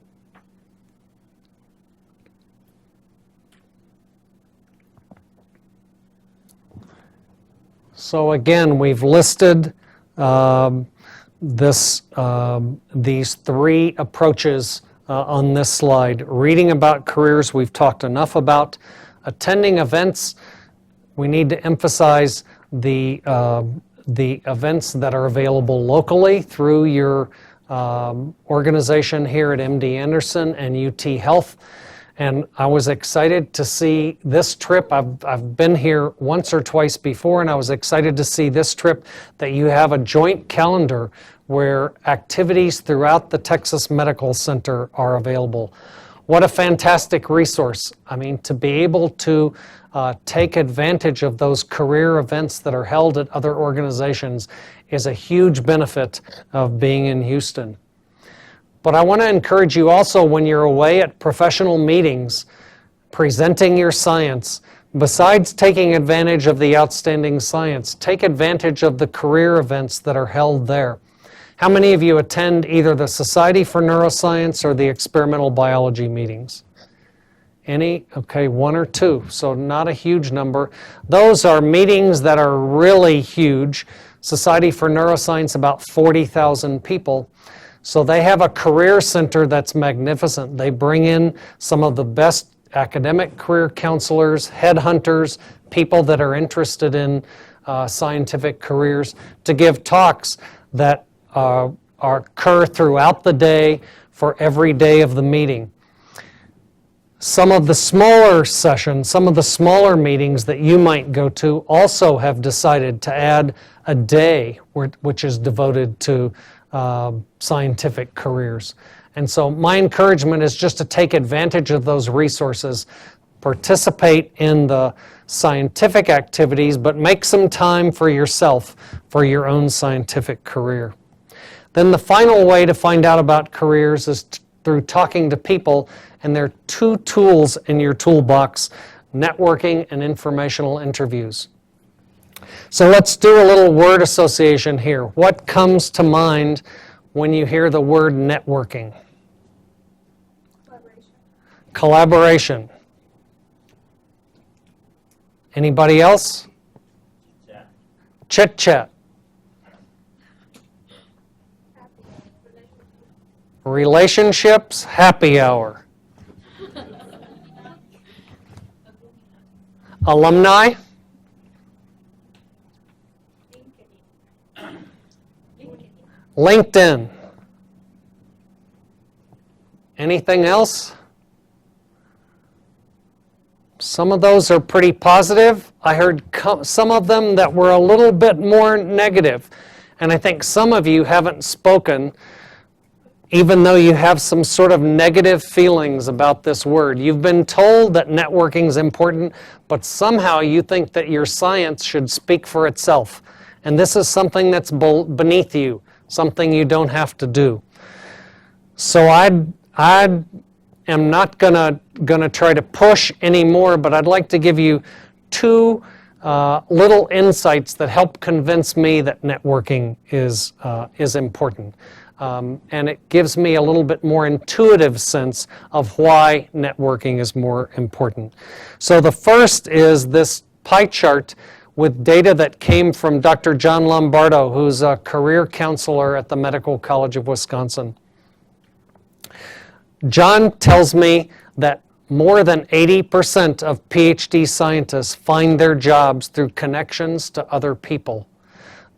So again, we've listed these 3 approaches on this slide. Reading about careers, we've talked enough about. Attending events, we need to emphasize the events that are available locally through your organization here at MD Anderson and UT Health. And I was excited to see this trip. I've been here once or twice before, and I was excited to see this trip that you have a joint calendar where activities throughout the Texas Medical Center are available. What a fantastic resource. I mean, to be able to take advantage of those career events that are held at other organizations is a huge benefit of being in Houston. But I want to encourage you also, when you're away at professional meetings, presenting your science, besides taking advantage of the outstanding science, take advantage of the career events that are held there. How many of you attend either the Society for Neuroscience or the experimental biology meetings? Any? Okay, 1 or 2, so not a huge number. Those are meetings that are really huge. Society for Neuroscience, about 40,000 people. So they have a career center that's magnificent. They bring in some of the best academic career counselors, headhunters, people that are interested in scientific careers to give talks that occur throughout the day for every day of the meeting. Some of the smaller sessions, some of the smaller meetings that you might go to also have decided to add a day which is devoted to scientific careers. And so my encouragement is just to take advantage of those resources, participate in the scientific activities, but make some time for yourself, for your own scientific career. Then the final way to find out about careers is through talking to people, and there are 2 tools in your toolbox: networking and informational interviews. So let's do a little word association here. What comes to mind when you hear the word networking? Collaboration. Anybody else? Chit chat. Relationships, happy hour. Alumni. LinkedIn. Anything else? Some of those are pretty positive. I heard some of them that were a little bit more negative. And I think some of you haven't spoken, even though you have some sort of negative feelings about this word. You've been told that networking is important, but somehow you think that your science should speak for itself. And this is something that's beneath you, something you don't have to do. So I am not gonna try to push anymore, but I'd like to give you 2 little insights that help convince me that networking is important. And it gives me a little bit more intuitive sense of why networking is more important. So the first is this pie chart with data that came from Dr. John Lombardo, who's a career counselor at the Medical College of Wisconsin. John tells me that more than 80% of PhD scientists find their jobs through connections to other people.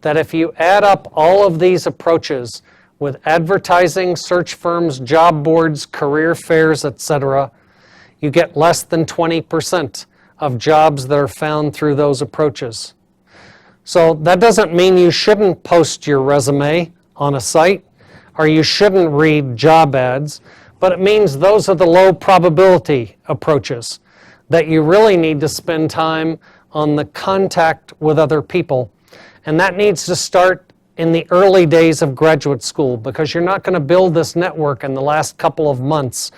That if you add up all of these approaches with advertising, search firms, job boards, career fairs, etc., you get less than 20% of jobs that are found through those approaches. So that doesn't mean you shouldn't post your resume on a site or you shouldn't read job ads, but it means those are the low probability approaches, that you really need to spend time on the contact with other people. And that needs to start in the early days of graduate school, because you're not going to build this network in the last couple of months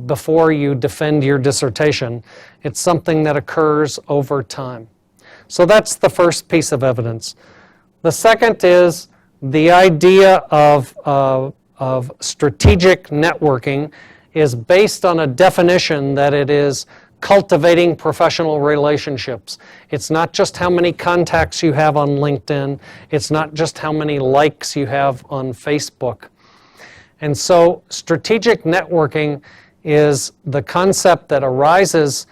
before you defend your dissertation. It's something that occurs over time. So that's the first piece of evidence. The second is the idea of strategic networking is based on a definition that it is cultivating professional relationships. It's not just how many contacts you have on LinkedIn. It's not just how many likes you have on Facebook. And so strategic networking is the concept that arises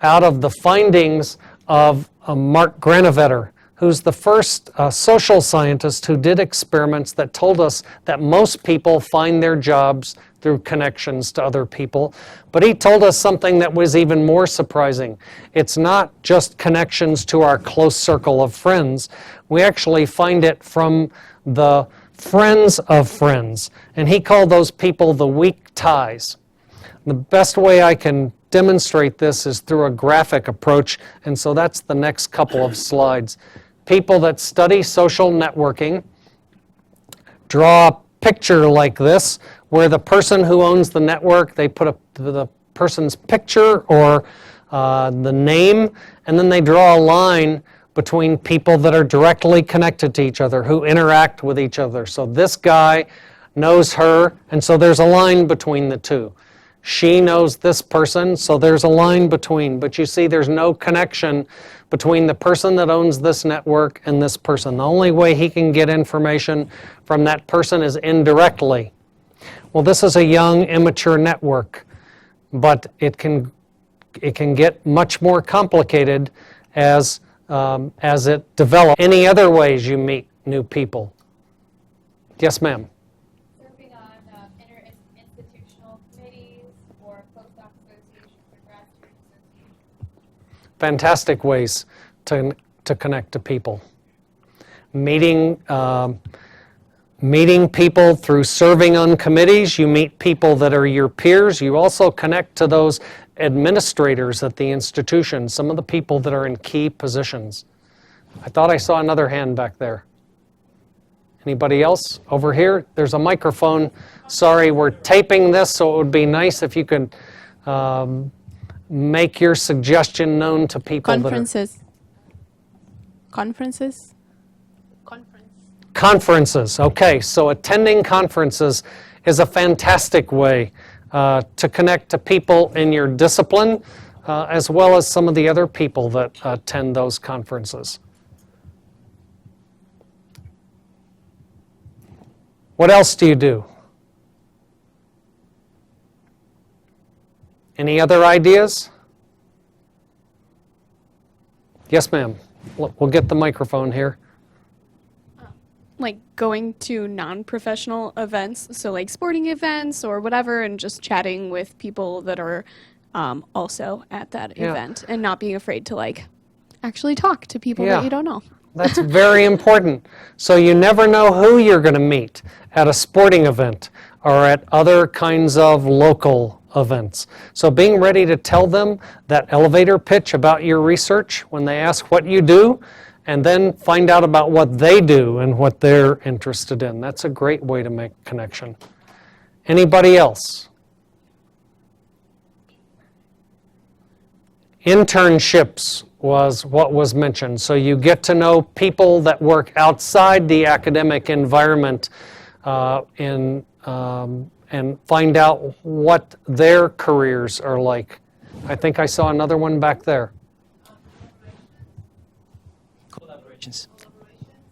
out of the findings of Mark Granovetter, who's the first social scientist who did experiments that told us that most people find their jobs through connections to other people. But he told us something that was even more surprising. It's not just connections to our close circle of friends. We actually find it from the friends of friends. And he called those people the weak ties. The best way I can demonstrate this is through a graphic approach, and so that's the next couple of slides. People that study social networking draw a picture like this, where the person who owns the network, they put the person's picture or the name, and then they draw a line between people that are directly connected to each other, who interact with each other. So this guy knows her, and so there's a line between the two. She knows this person, so there's a line between. But you see, there's no connection between the person that owns this network and this person. The only way he can get information from that person is indirectly. Well, this is a young, immature network, but it can get much more complicated as it develops. Any other ways you meet new people? Yes, ma'am. Serving on interinstitutional committees or postdoc associations or grad student associations. Fantastic ways to connect to people. Meeting people through serving on committees. You meet people that are your peers. You also connect to those administrators at the institution, some of the people that are in key positions. I thought I saw another hand back there. Anybody else? Over here, there's a microphone. Sorry, we're taping this, so it would be nice if you could make your suggestion known to people. Conferences. Conferences, okay. So attending conferences is a fantastic way to connect to people in your discipline, as well as some of the other people that attend those conferences. What else do you do? Any other ideas? Yes, ma'am. We'll get the microphone here. Like going to non-professional events, so like sporting events or whatever, and just chatting with people that are also at that event, and not being afraid to like actually talk to people that you don't know. That's very important. So you never know who you're going to meet at a sporting event or at other kinds of local events. So being ready to tell them that elevator pitch about your research when they ask what you do, and then find out about what they do and what they're interested in. That's a great way to make connection. Anybody else? Internships was what was mentioned. So you get to know people that work outside the academic environment and find out what their careers are like. I think I saw another one back there. Collaborations.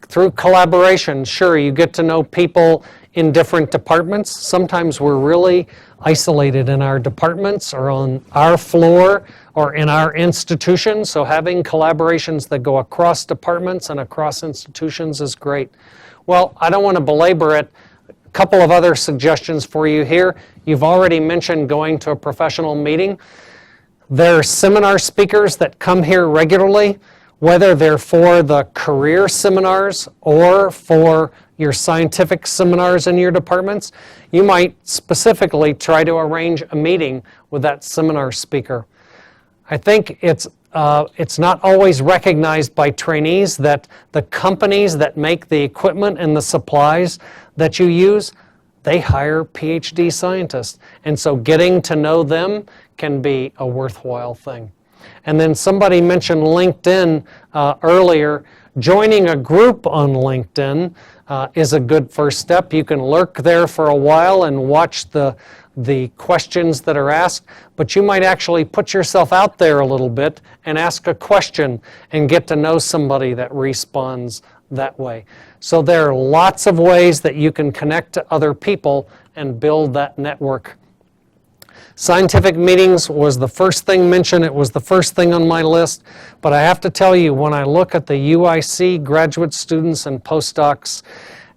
Through collaboration, sure, you get to know people in different departments. Sometimes we're really isolated in our departments or on our floor or in our institution. So having collaborations that go across departments and across institutions is great. Well, I don't want to belabor it. A couple of other suggestions for you here. You've already mentioned going to a professional meeting. There are seminar speakers that come here regularly, whether they're for the career seminars or for your scientific seminars in your departments. You might specifically try to arrange a meeting with that seminar speaker. I think it's not always recognized by trainees that the companies that make the equipment and the supplies that you use, they hire PhD scientists. And so getting to know them can be a worthwhile thing. And then somebody mentioned LinkedIn earlier. Joining a group on LinkedIn is a good first step. You can lurk there for a while and watch the questions that are asked, but you might actually put yourself out there a little bit and ask a question and get to know somebody that responds that way. So there are lots of ways that you can connect to other people and build that network. Scientific meetings was the first thing mentioned. It was the first thing on my list. But I have to tell you, when I look at the UIC graduate students and postdocs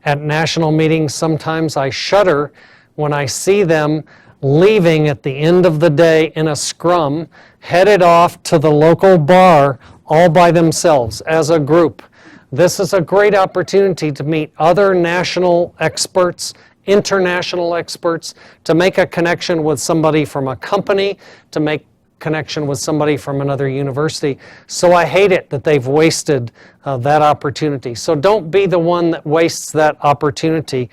at national meetings, sometimes I shudder when I see them leaving at the end of the day in a scrum, headed off to the local bar all by themselves as a group. This is a great opportunity to meet other national experts, international experts, to make a connection with somebody from a company, to make connection with somebody from another university. So I hate it that they've wasted that opportunity. So don't be the one that wastes that opportunity.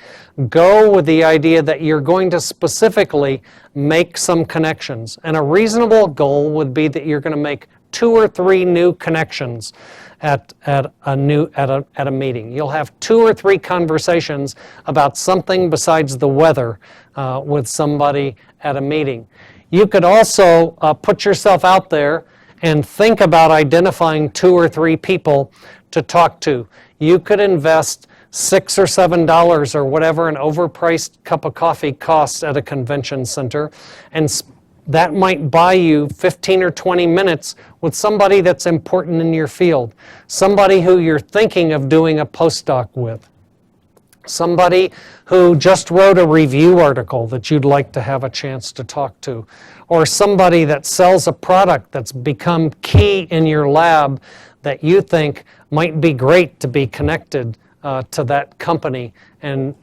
Go with the idea that you're going to specifically make some connections. And a reasonable goal would be that you're going to make 2 or 3 new connections at a meeting. You'll have 2 or 3 conversations about something besides the weather with somebody at a meeting. You could also put yourself out there and think about identifying 2 or 3 people to talk to. You could invest $6 or $7 or whatever an overpriced cup of coffee costs at a convention center, and that might buy you 15 or 20 minutes with somebody that's important in your field, somebody who you're thinking of doing a postdoc with, somebody who just wrote a review article that you'd like to have a chance to talk to, or somebody that sells a product that's become key in your lab that you think might be great to be connected to that company and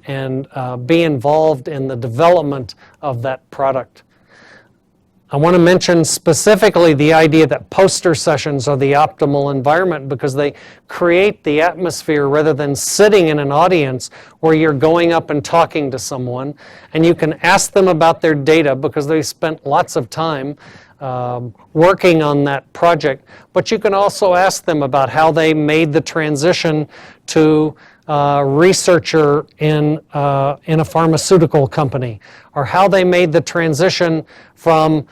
be involved in the development of that product. I want to mention specifically the idea that poster sessions are the optimal environment because they create the atmosphere rather than sitting in an audience where you're going up and talking to someone, and you can ask them about their data because they spent lots of time working on that project, but you can also ask them about how they made the transition to researcher in a pharmaceutical company, or how they made the transition from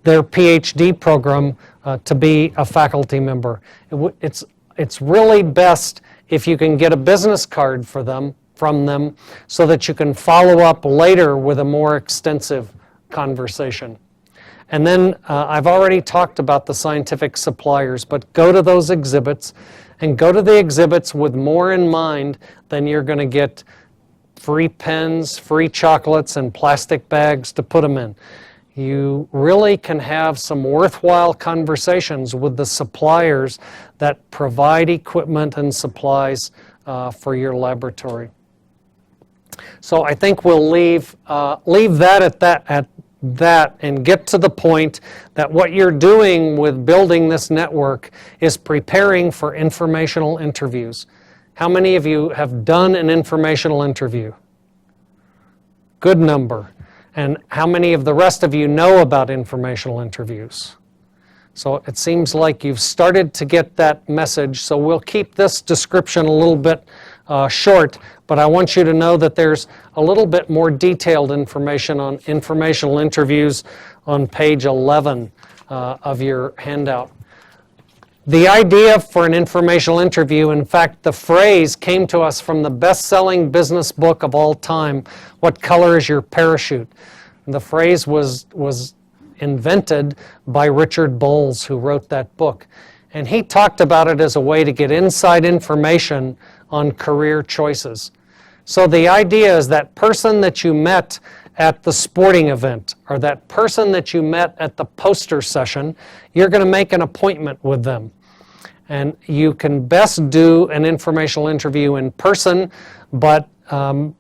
their PhD program to be a faculty member. It's really best if you can get a business card from them so that you can follow up later with a more extensive conversation. And then I've already talked about the scientific suppliers, but go to those exhibits and go to the exhibits with more in mind than you're going to get free pens, free chocolates, and plastic bags to put them in. You really can have some worthwhile conversations with the suppliers that provide equipment and supplies for your laboratory. So I think we'll leave that at that and get to the point that what you're doing with building this network is preparing for informational interviews. How many of you have done an informational interview? Good number. And how many of the rest of you know about informational interviews? So it seems like you've started to get that message. So we'll keep this description a little bit short, but I want you to know that there's a little bit more detailed information on informational interviews on page 11 of your handout. The idea for an informational interview, in fact, the phrase came to us from the best-selling business book of all time, What Color is Your Parachute? The phrase was invented by Richard Bowles, who wrote that book. And he talked about it as a way to get inside information on career choices. So the idea is that person that you met at the sporting event, or that person that you met at the poster session, you're going to make an appointment with them. And you can best do an informational interview in person, but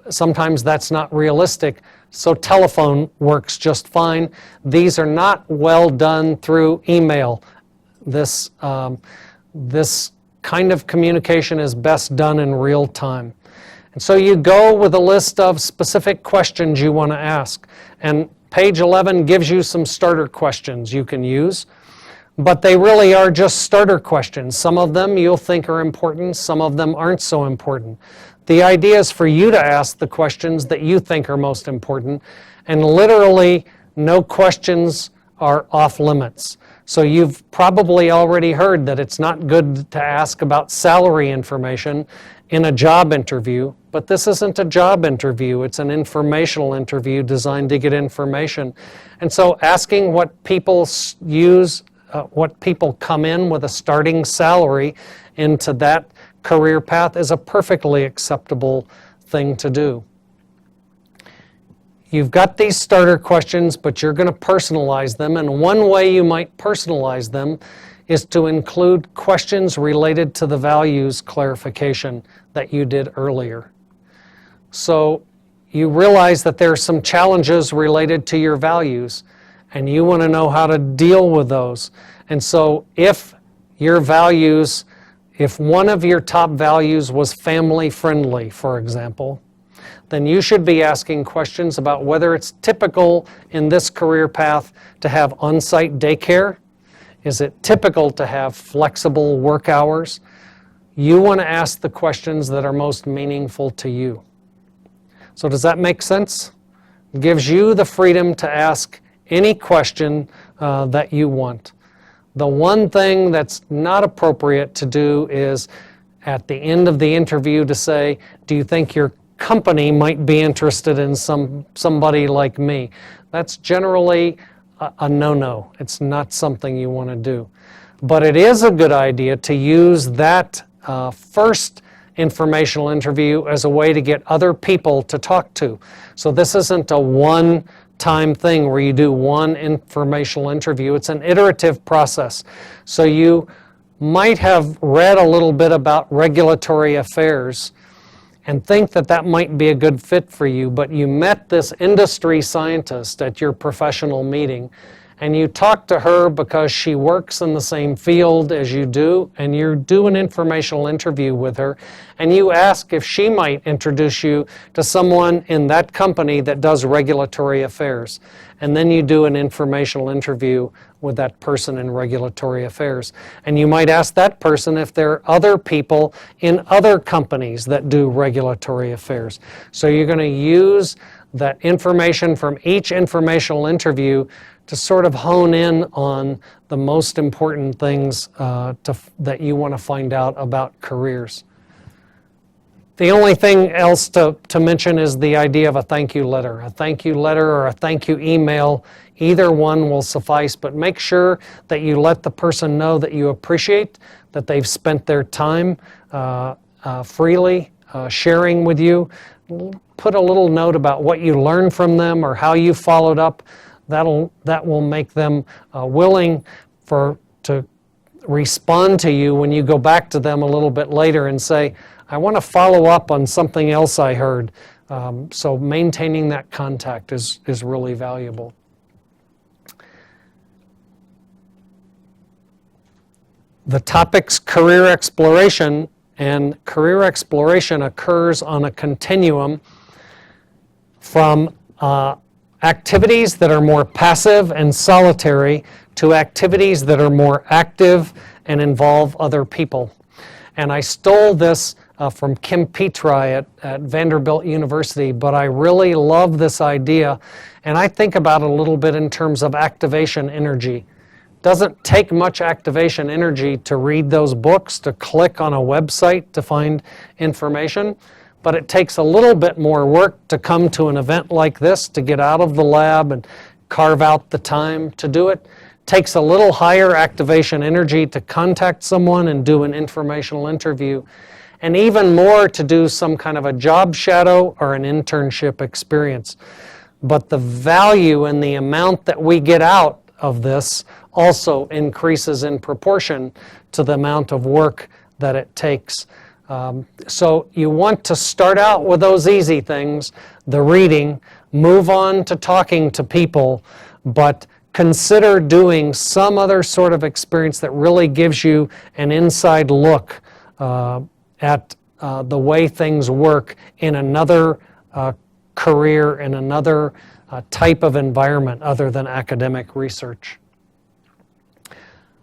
sometimes that's not realistic. So telephone works just fine. These are not well done through email. This kind of communication is best done in real time. And so you go with a list of specific questions you want to ask. And page 11 gives you some starter questions you can use. But they really are just starter questions. Some of them you'll think are important, some of them aren't so important. The idea is for you to ask the questions that you think are most important, and literally no questions are off limits. So you've probably already heard that it's not good to ask about salary information in a job interview, but this isn't a job interview, it's an informational interview designed to get information. And so asking what people use, what people come in with a starting salary into that career path is a perfectly acceptable thing to do. You've got these starter questions, but you're going to personalize them, and one way you might personalize them is to include questions related to the values clarification that you did earlier. So you realize that there are some challenges related to your values, and you want to know how to deal with those. And so if your values, if one of your top values was family friendly, for example, then you should be asking questions about whether it's typical in this career path to have on-site daycare. Is it typical to have flexible work hours? You want to ask the questions that are most meaningful to you. So does that make sense? It gives you the freedom to ask any question that you want. The one thing that's not appropriate to do is at the end of the interview to say, do you think your company might be interested in somebody like me? That's generally a no-no. It's not something you want to do. But it is a good idea to use that first informational interview as a way to get other people to talk to. So this isn't a one-time thing where you do one informational interview. It's an iterative process. So you might have read a little bit about regulatory affairs and think that that might be a good fit for you, but you met this industry scientist at your professional meeting, and you talk to her because she works in the same field as you do, and you do an informational interview with her, and you ask if she might introduce you to someone in that company that does regulatory affairs. And then you do an informational interview with that person in regulatory affairs. And you might ask that person if there are other people in other companies that do regulatory affairs. So you're going to use that information from each informational interview to sort of hone in on the most important things that you want to find out about careers. The only thing else to mention is the idea of a thank you letter. A thank you letter or a thank you email, either one will suffice, but make sure that you let the person know that you appreciate that they've spent their time freely sharing with you. Put a little note about what you learned from them or how you followed up. That will make them willing to respond to you when you go back to them a little bit later and say, I want to follow up on something else I heard. So maintaining that contact is really valuable. The topic's career exploration, and career exploration occurs on a continuum from activities that are more passive and solitary to activities that are more active and involve other people. And I stole this from Kim Petri at Vanderbilt University, but I really love this idea, and I think about it a little bit in terms of activation energy. Doesn't take much activation energy to read those books, to click on a website to find information, but it takes a little bit more work to come to an event like this, to get out of the lab and carve out the time to do it. Takes a little higher activation energy to contact someone and do an informational interview, and even more to do some kind of a job shadow or an internship experience. But the value and the amount that we get out of this also increases in proportion to the amount of work that it takes. So you want to start out with those easy things, the reading, move on to talking to people, but consider doing some other sort of experience that really gives you an inside look at the way things work in another career, in another type of environment other than academic research.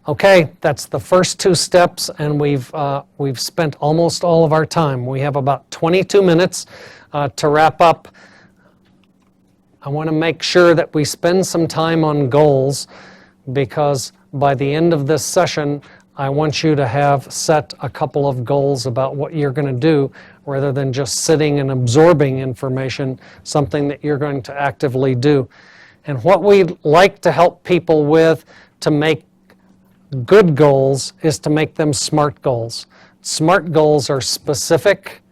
Okay, that's the first two steps, and we've spent almost all of our time. We have about 22 minutes to wrap up. I want to make sure that we spend some time on goals, because by the end of this session, I want you to have set a couple of goals about what you're going to do, rather than just sitting and absorbing information, something that you're going to actively do. And what we like to help people with to make good goals is to make them SMART goals. SMART goals are specific,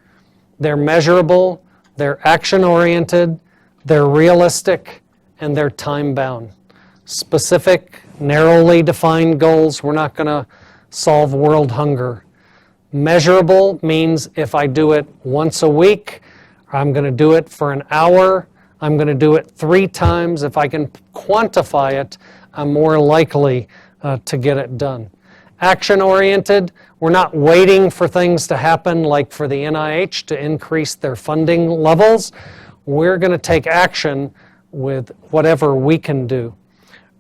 they're measurable, they're action-oriented, they're realistic, and they're time-bound. Specific, narrowly defined goals, we're not going to solve world hunger. Measurable means if I do it once a week, I'm going to do it for an hour, I'm going to do it 3 times. If I can quantify it, I'm more likely to get it done. Action-oriented, we're not waiting for things to happen like for the NIH to increase their funding levels. We're going to take action with whatever we can do.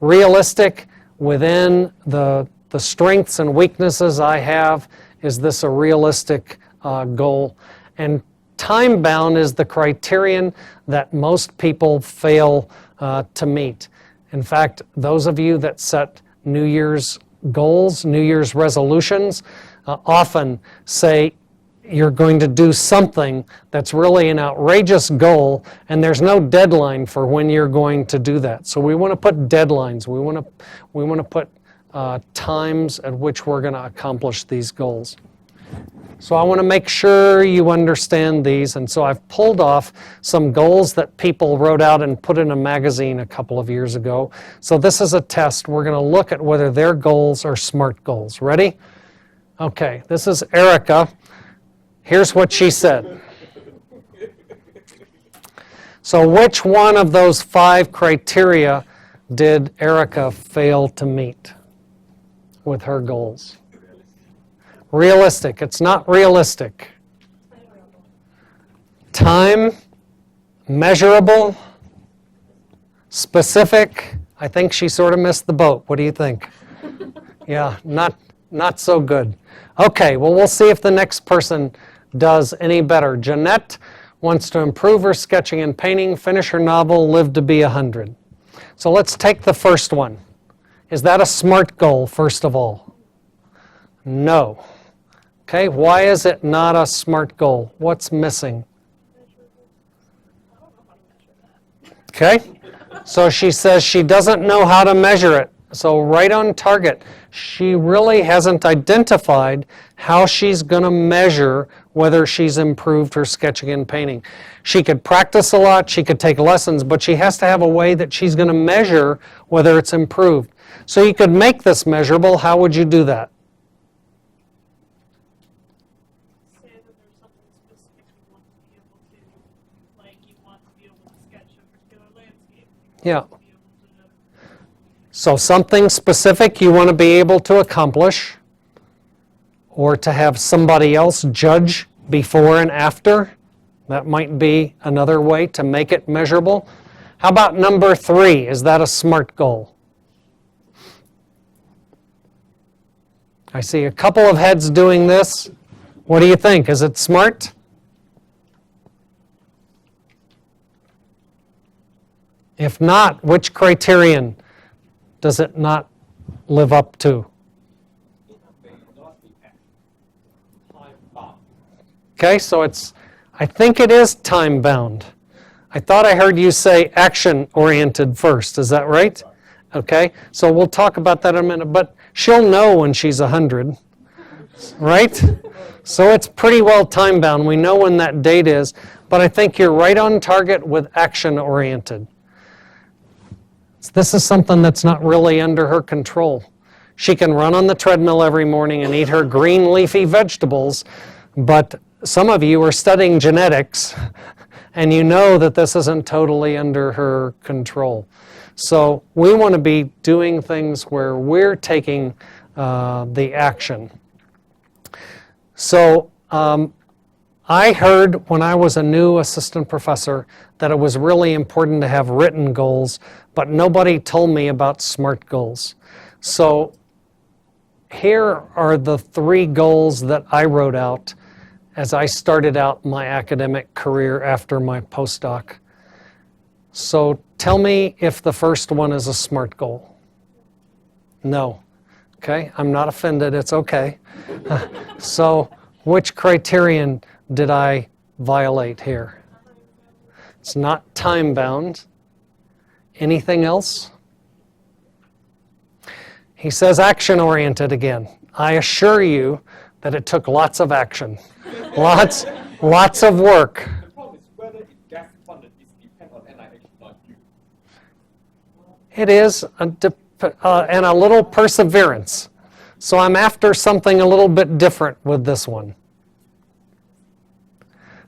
Realistic, within the strengths and weaknesses I have, is this a realistic goal? And time-bound is the criterion that most people fail to meet. In fact, those of you that set New Year's goals, New Year's resolutions, often say you're going to do something that's really an outrageous goal, and there's no deadline for when you're going to do that. So we want to put deadlines. We want to put times at which we're going to accomplish these goals. So I want to make sure you understand these, and so I've pulled off some goals that people wrote out and put in a magazine a couple of years ago. So this is a test. We're going to look at whether their goals are SMART goals. Ready? Okay, this is Erica. Here's what she said. So which one of those 5 criteria did Erica fail to meet with her goals? Realistic. It's not realistic. Time, measurable, specific. I think she sort of missed the boat. What do you think? Yeah, not so good. Okay, well, we'll see if the next person does any better. Jeanette wants to improve her sketching and painting, finish her novel, live to be 100. So let's take the first one. Is that a SMART goal, first of all? No. Okay, why is it not a SMART goal? What's missing? Okay, so she says she doesn't know how to measure it. So right on target. She really hasn't identified how she's going to measure whether she's improved her sketching and painting. She could practice a lot, she could take lessons, but she has to have a way that she's going to measure whether it's improved. So you could make this measurable. How would you do that? Say that there's something specific you want to be able to, like you want to be able to sketch a particular landscape. Yeah. So something specific you want to be able to accomplish, or to have somebody else judge before and after. That might be another way to make it measurable. How about number 3? Is that a SMART goal? I see a couple of heads doing this. What do you think? Is it SMART? If not, which criterion does it not live up to? Okay, so I think it is time-bound. I thought I heard you say action-oriented first. Is that right? Okay, so we'll talk about that in a minute, but she'll know when she's 100, right? So it's pretty well time-bound. We know when that date is, but I think you're right on target with action-oriented. This is something that's not really under her control. She can run on the treadmill every morning and eat her green leafy vegetables, but some of you are studying genetics, and you know that this isn't totally under her control. So we want to be doing things where we're taking the action. So I heard when I was a new assistant professor that it was really important to have written goals, but nobody told me about SMART goals. So here are the 3 goals that I wrote out as I started out my academic career after my postdoc. So tell me if the first one is a SMART goal. No. Okay, I'm not offended, it's okay. So which criterion did I violate here? It's not time-bound. Anything else? He says action-oriented again. I assure you that it took lots of action. Lots of work. The problem is whether it gets funded is depend on NIH, not you. It is, and a little perseverance. So I'm after something a little bit different with this one.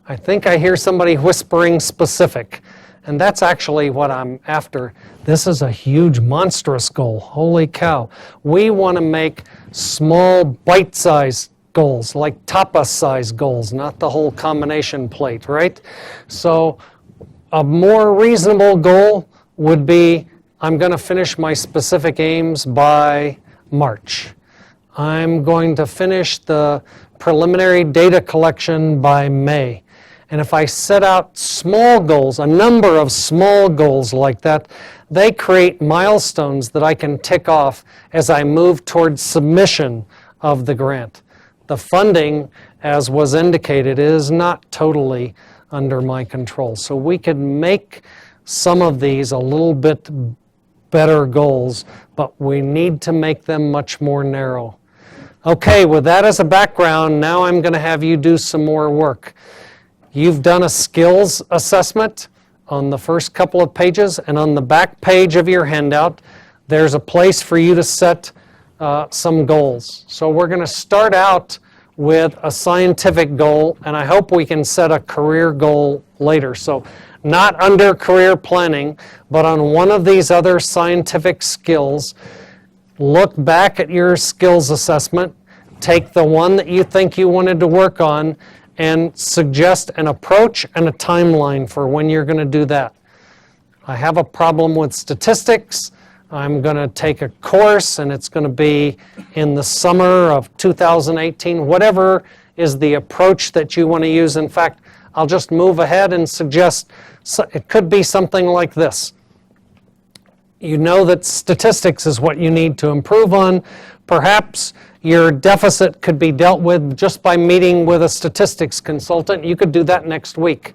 I think I hear somebody whispering specific, and that's actually what I'm after. This is a huge, monstrous goal. Holy cow. We want to make small, bite-sized goals, like tapas-sized goals, not the whole combination plate, right? So a more reasonable goal would be, I'm going to finish my specific aims by March. I'm going to finish the preliminary data collection by May. And if I set out small goals, a number of small goals like that, they create milestones that I can tick off as I move towards submission of the grant. The funding, as was indicated, is not totally under my control. So we could make some of these a little bit better goals, but we need to make them much more narrow. Okay, with that as a background, now I'm going to have you do some more work. You've done a skills assessment on the first couple of pages, and on the back page of your handout, there's a place for you to set some goals. So we're going to start out with a scientific goal, and I hope we can set a career goal later. So not under career planning, but on one of these other scientific skills, look back at your skills assessment, take the one that you think you wanted to work on, and suggest an approach and a timeline for when you're going to do that. I have a problem with statistics. I'm going to take a course, and it's going to be in the summer of 2018. Whatever is the approach that you want to use. In fact, I'll just move ahead and suggest it could be something like this. You know that statistics is what you need to improve on. Perhaps your deficit could be dealt with just by meeting with a statistics consultant. You could do that next week.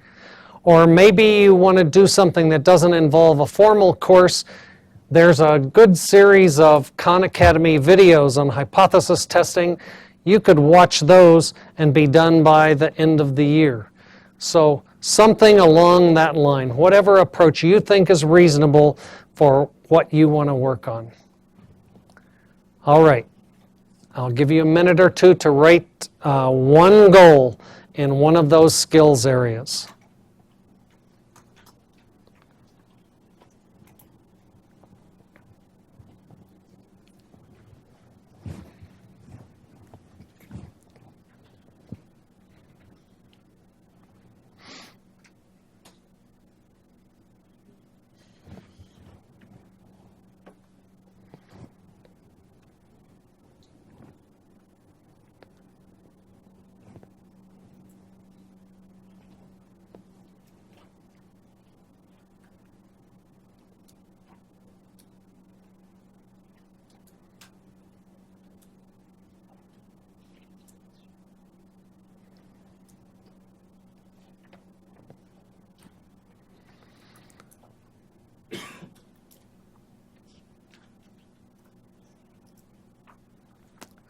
Or maybe you want to do something that doesn't involve a formal course. There's a good series of Khan Academy videos on hypothesis testing. You could watch those and be done by the end of the year. So something along that line, whatever approach you think is reasonable for what you want to work on. All right. I'll give you a minute or two to write one goal in one of those skills areas.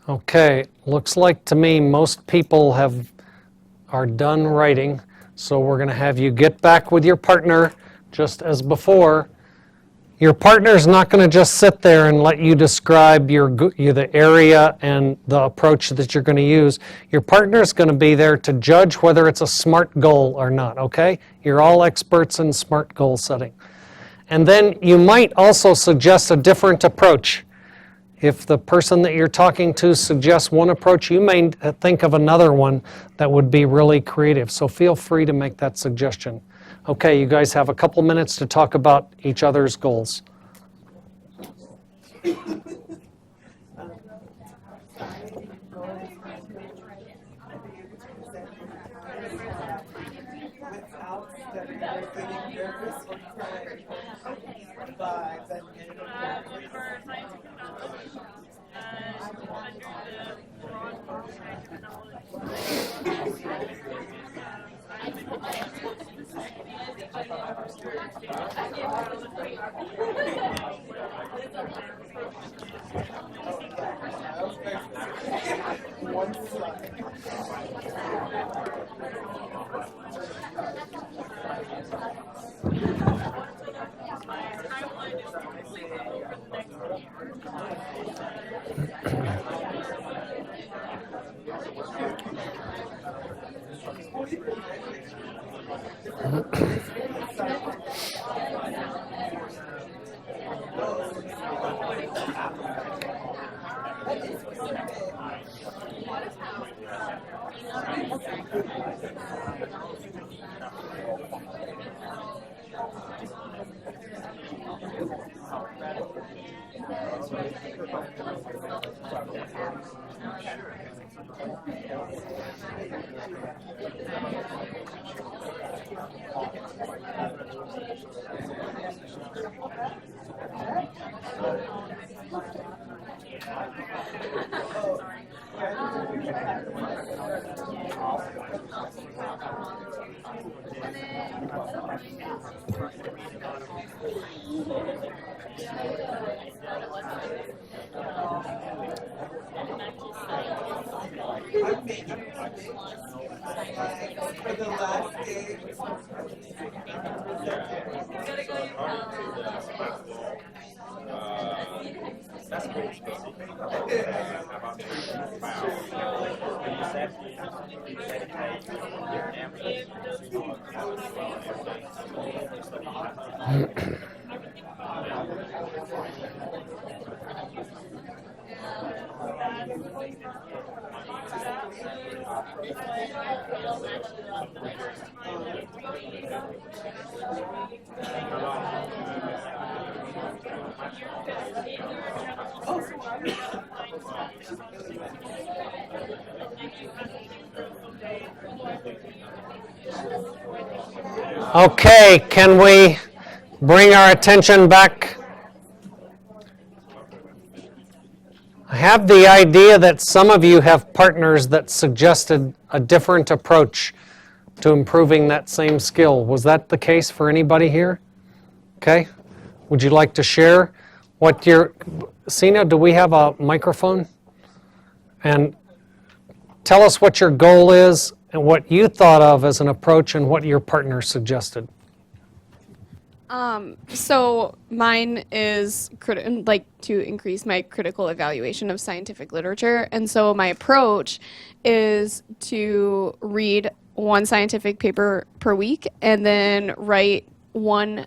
Okay, looks like to me most people are done writing, so we're going to have you get back with your partner just as before. Your partner's not going to just sit there and let you describe the area and the approach that you're going to use. Your partner's going to be there to judge whether it's a SMART goal or not, okay? You're all experts in SMART goal setting. And then you might also suggest a different approach. If the person that you're talking to suggests one approach, you may think of another one that would be really creative. So feel free to make that suggestion. Okay, you guys have a couple minutes to talk about each other's goals. Okay, can we bring our attention back? I have the idea that some of you have partners that suggested a different approach to improving that same skill. Was that the case for anybody here? Okay. Would you like to share what your... Sina, do we have a microphone? And tell us what your goal is and what you thought of as an approach and what your partner suggested. So mine is to increase my critical evaluation of scientific literature. And so my approach is to read one scientific paper per week and then write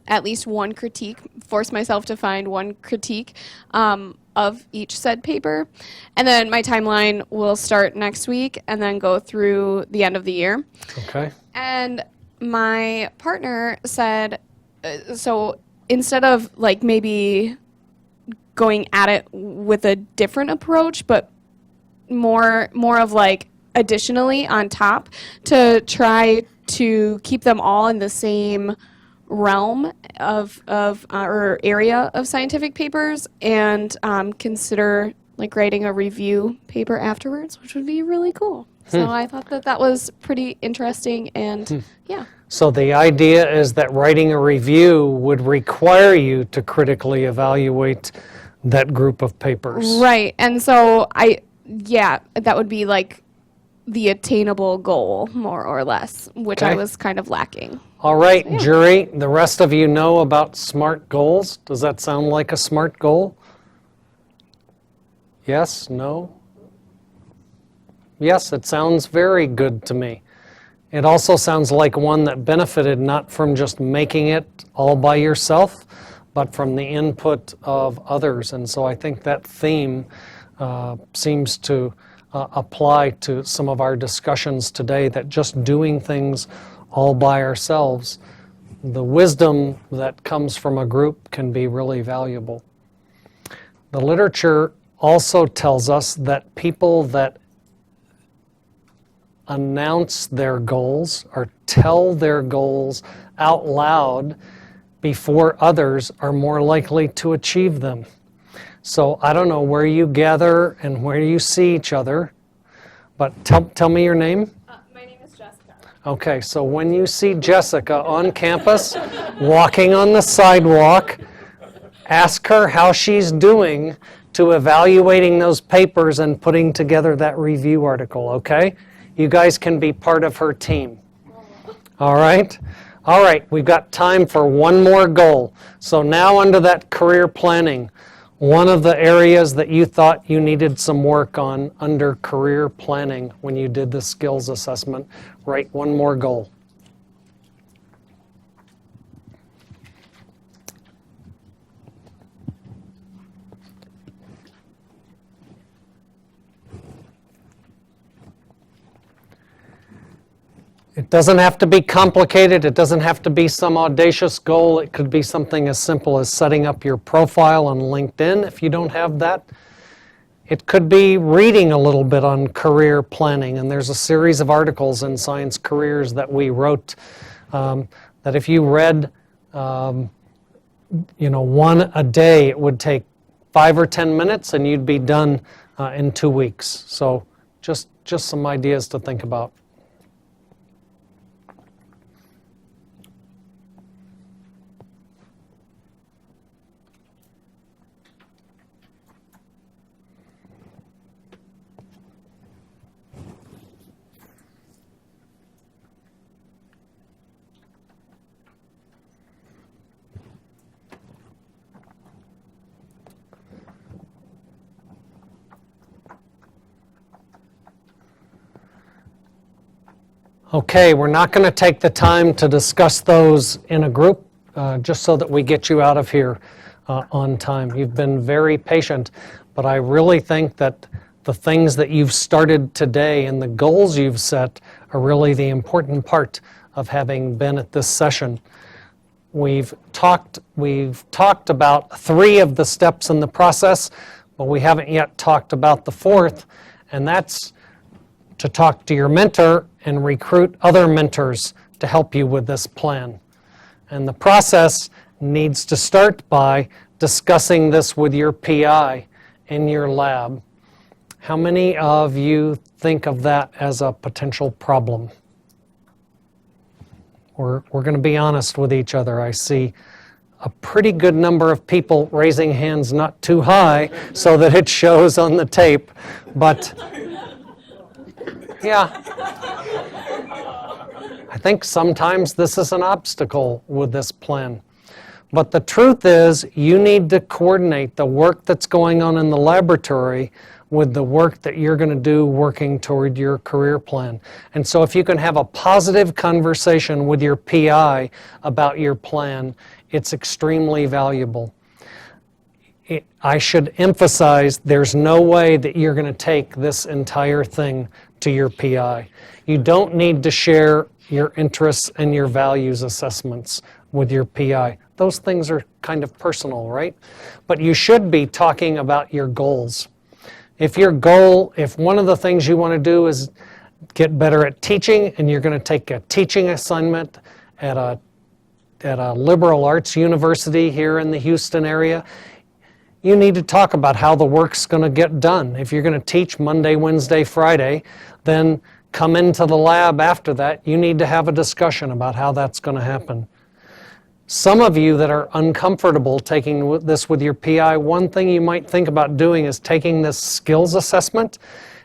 at least one critique, force myself to find one critique of each said paper. And then my timeline will start next week and then go through the end of the year. Okay. And my partner said, so instead of maybe going at it with a different approach, but more of additionally on top, to try to keep them all in the same realm of or area of scientific papers, and consider writing a review paper afterwards, which would be really cool. So I thought that was pretty interesting, and yeah. So the idea is that writing a review would require you to critically evaluate that group of papers. Right. And so Yeah, that would be like the attainable goal, more or less, which I Okay. was kind of lacking. All right, jury, the rest of you know about SMART goals. Does that sound like a SMART goal? Yes, no? Yes, it sounds very good to me. It also sounds like one that benefited not from just making it all by yourself, but from the input of others. And so I think that theme seems to apply to some of our discussions today, that just doing things all by ourselves, the wisdom that comes from a group can be really valuable. The literature also tells us that people that announce their goals or tell their goals out loud before others are more likely to achieve them. So I don't know where you gather and where you see each other, but tell me your name. My name is Jessica. Okay, so when you see Jessica on campus, walking on the sidewalk, ask her how she's doing to evaluating those papers and putting together that review article, okay? You guys can be part of her team. All right? All right, we've got time for one more goal. So now under that career planning, one of the areas that you thought you needed some work on under career planning when you did the skills assessment, write one more goal. It doesn't have to be complicated. It doesn't have to be some audacious goal. It could be something as simple as setting up your profile on LinkedIn if you don't have that. It could be reading a little bit on career planning, and there's a series of articles in Science Careers that we wrote that if you read one a day, it would take 5 or 10 minutes and you'd be done in 2 weeks. So just some ideas to think about. Okay, we're not going to take the time to discuss those in a group, just so that we get you out of here on time. You've been very patient, but I really think that the things that you've started today and the goals you've set are really the important part of having been at this session. We've talked about 3 of the steps in the process, but we haven't yet talked about the 4th, and that's to talk to your mentor and recruit other mentors to help you with this plan. And the process needs to start by discussing this with your PI in your lab. How many of you think of that as a potential problem? We're going to be honest with each other. I see a pretty good number of people raising hands, not too high so that it shows on the tape, but yeah. I think sometimes this is an obstacle with this plan. But the truth is, you need to coordinate the work that's going on in the laboratory with the work that you're going to do working toward your career plan. And so if you can have a positive conversation with your PI about your plan, it's extremely valuable. I should emphasize, there's no way that you're going to take this entire thing to your PI. You don't need to share your interests and your values assessments with your PI. Those things are kind of personal, right? But you should be talking about your goals. If one of the things you want to do is get better at teaching, and you're going to take a teaching assignment at a liberal arts university here in the Houston area, you need to talk about how the work's going to get done. If you're going to teach Monday, Wednesday, Friday, then come into the lab after that. You need to have a discussion about how that's going to happen. Some of you that are uncomfortable taking this with your PI, one thing you might think about doing is taking this skills assessment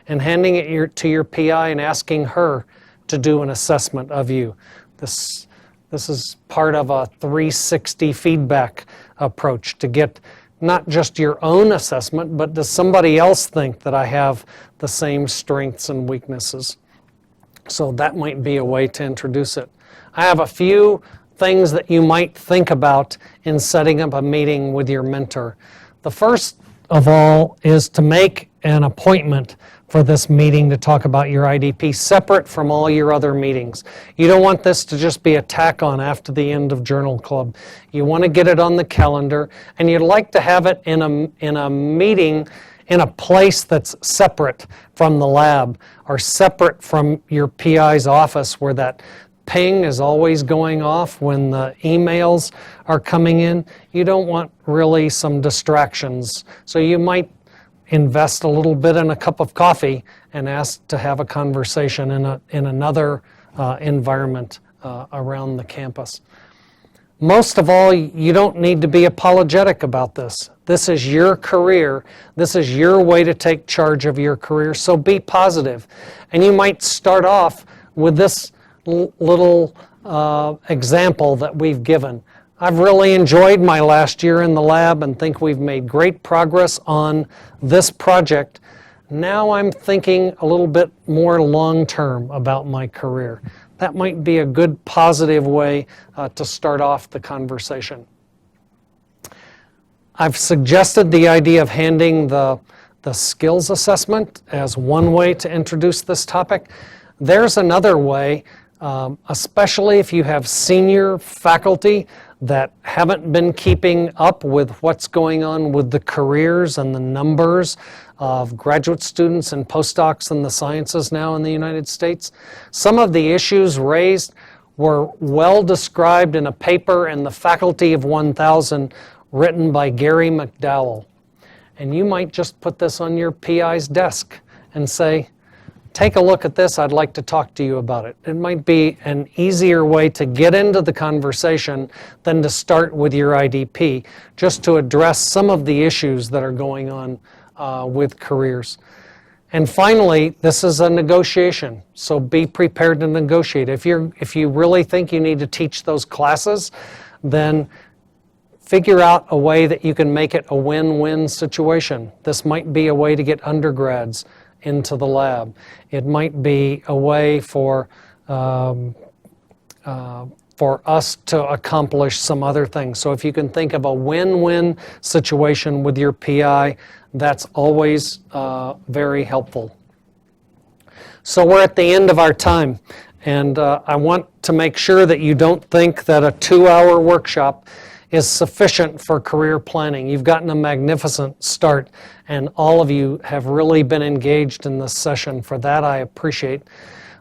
and handing it to your PI and asking her to do an assessment of you. This is part of a 360 feedback approach to get not just your own assessment, but does somebody else think that I have the same strengths and weaknesses? So that might be a way to introduce it. I have a few things that you might think about in setting up a meeting with your mentor. The first of all is to make an appointment for this meeting to talk about your IDP separate from all your other meetings. You don't want this to just be a tack on after the end of Journal Club. You want to get it on the calendar, and you'd like to have it in a meeting in a place that's separate from the lab or separate from your PI's office, where that ping is always going off when the emails are coming in. You don't want really some distractions. So you might invest a little bit in a cup of coffee and ask to have a conversation in another environment around the campus. Most of all, you don't need to be apologetic about this. This is your career. This is your way to take charge of your career, so be positive. And you might start off with this little example that we've given. I've really enjoyed my last year in the lab and think we've made great progress on this project. Now I'm thinking a little bit more long-term about my career. That might be a good positive way to start off the conversation. I've suggested the idea of handing the skills assessment as one way to introduce this topic. There's another way, especially if you have senior faculty that haven't been keeping up with what's going on with the careers and the numbers of graduate students and postdocs in the sciences now in the United States. Some of the issues raised were well described in a paper in the Faculty of 1000 written by Gary McDowell. And you might just put this on your PI's desk and say, take a look at this, I'd like to talk to you about it. It might be an easier way to get into the conversation than to start with your IDP, just to address some of the issues that are going on with careers. And finally, this is a negotiation, so be prepared to negotiate. If you really think you need to teach those classes, then figure out a way that you can make it a win-win situation. This might be a way to get undergrads into the lab. It might be a way for us to accomplish some other things. So if you can think of a win-win situation with your PI, that's always very helpful. So we're at the end of our time, and I want to make sure that you don't think that a 2-hour workshop is sufficient for career planning. You've gotten a magnificent start, and all of you have really been engaged in this session. For that, I appreciate.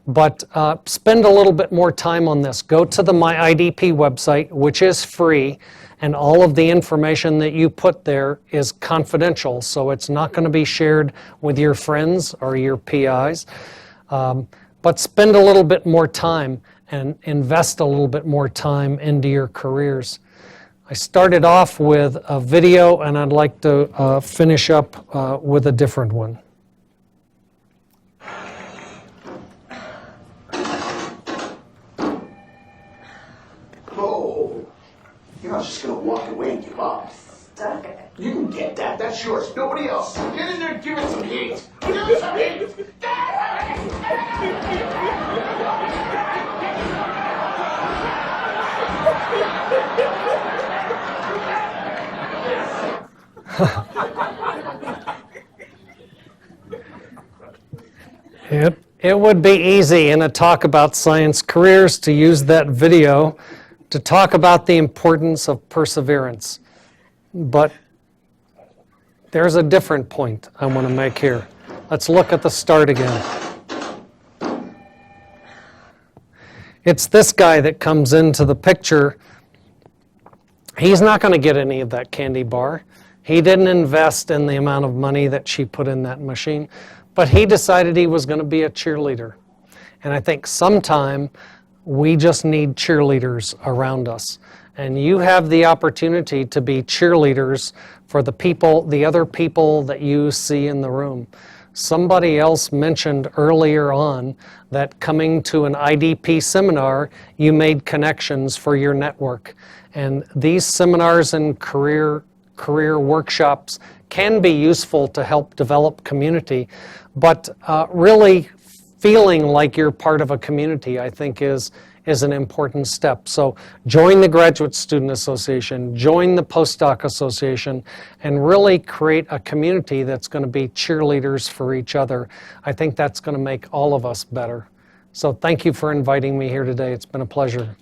But spend a little bit more time on this. Go to the My IDP website, which is free, and all of the information that you put there is confidential, so it's not going to be shared with your friends or your PIs. But spend a little bit more time and invest a little bit more time into your careers. I started off with a video, and I'd like to finish up with a different one. Oh, you're not just gonna walk away and give up. You can get that. That's yours. Nobody else. Get in there and give it some heat. Give it some heat. It would be easy in a talk about science careers to use that video to talk about the importance of perseverance. But there's a different point I want to make here. Let's look at the start again. It's this guy that comes into the picture. He's not going to get any of that candy bar. He didn't invest in the amount of money that she put in that machine, but he decided he was going to be a cheerleader. And I think sometime we just need cheerleaders around us. And you have the opportunity to be cheerleaders for the other people that you see in the room. Somebody else mentioned earlier on that coming to an IDP seminar, you made connections for your network. And these seminars and career workshops can be useful to help develop community, but really feeling like you're part of a community, I think, is an important step. So join the Graduate Student Association, join the Postdoc Association, and really create a community that's going to be cheerleaders for each other. I think that's going to make all of us better. So thank you for inviting me here today. It's been a pleasure.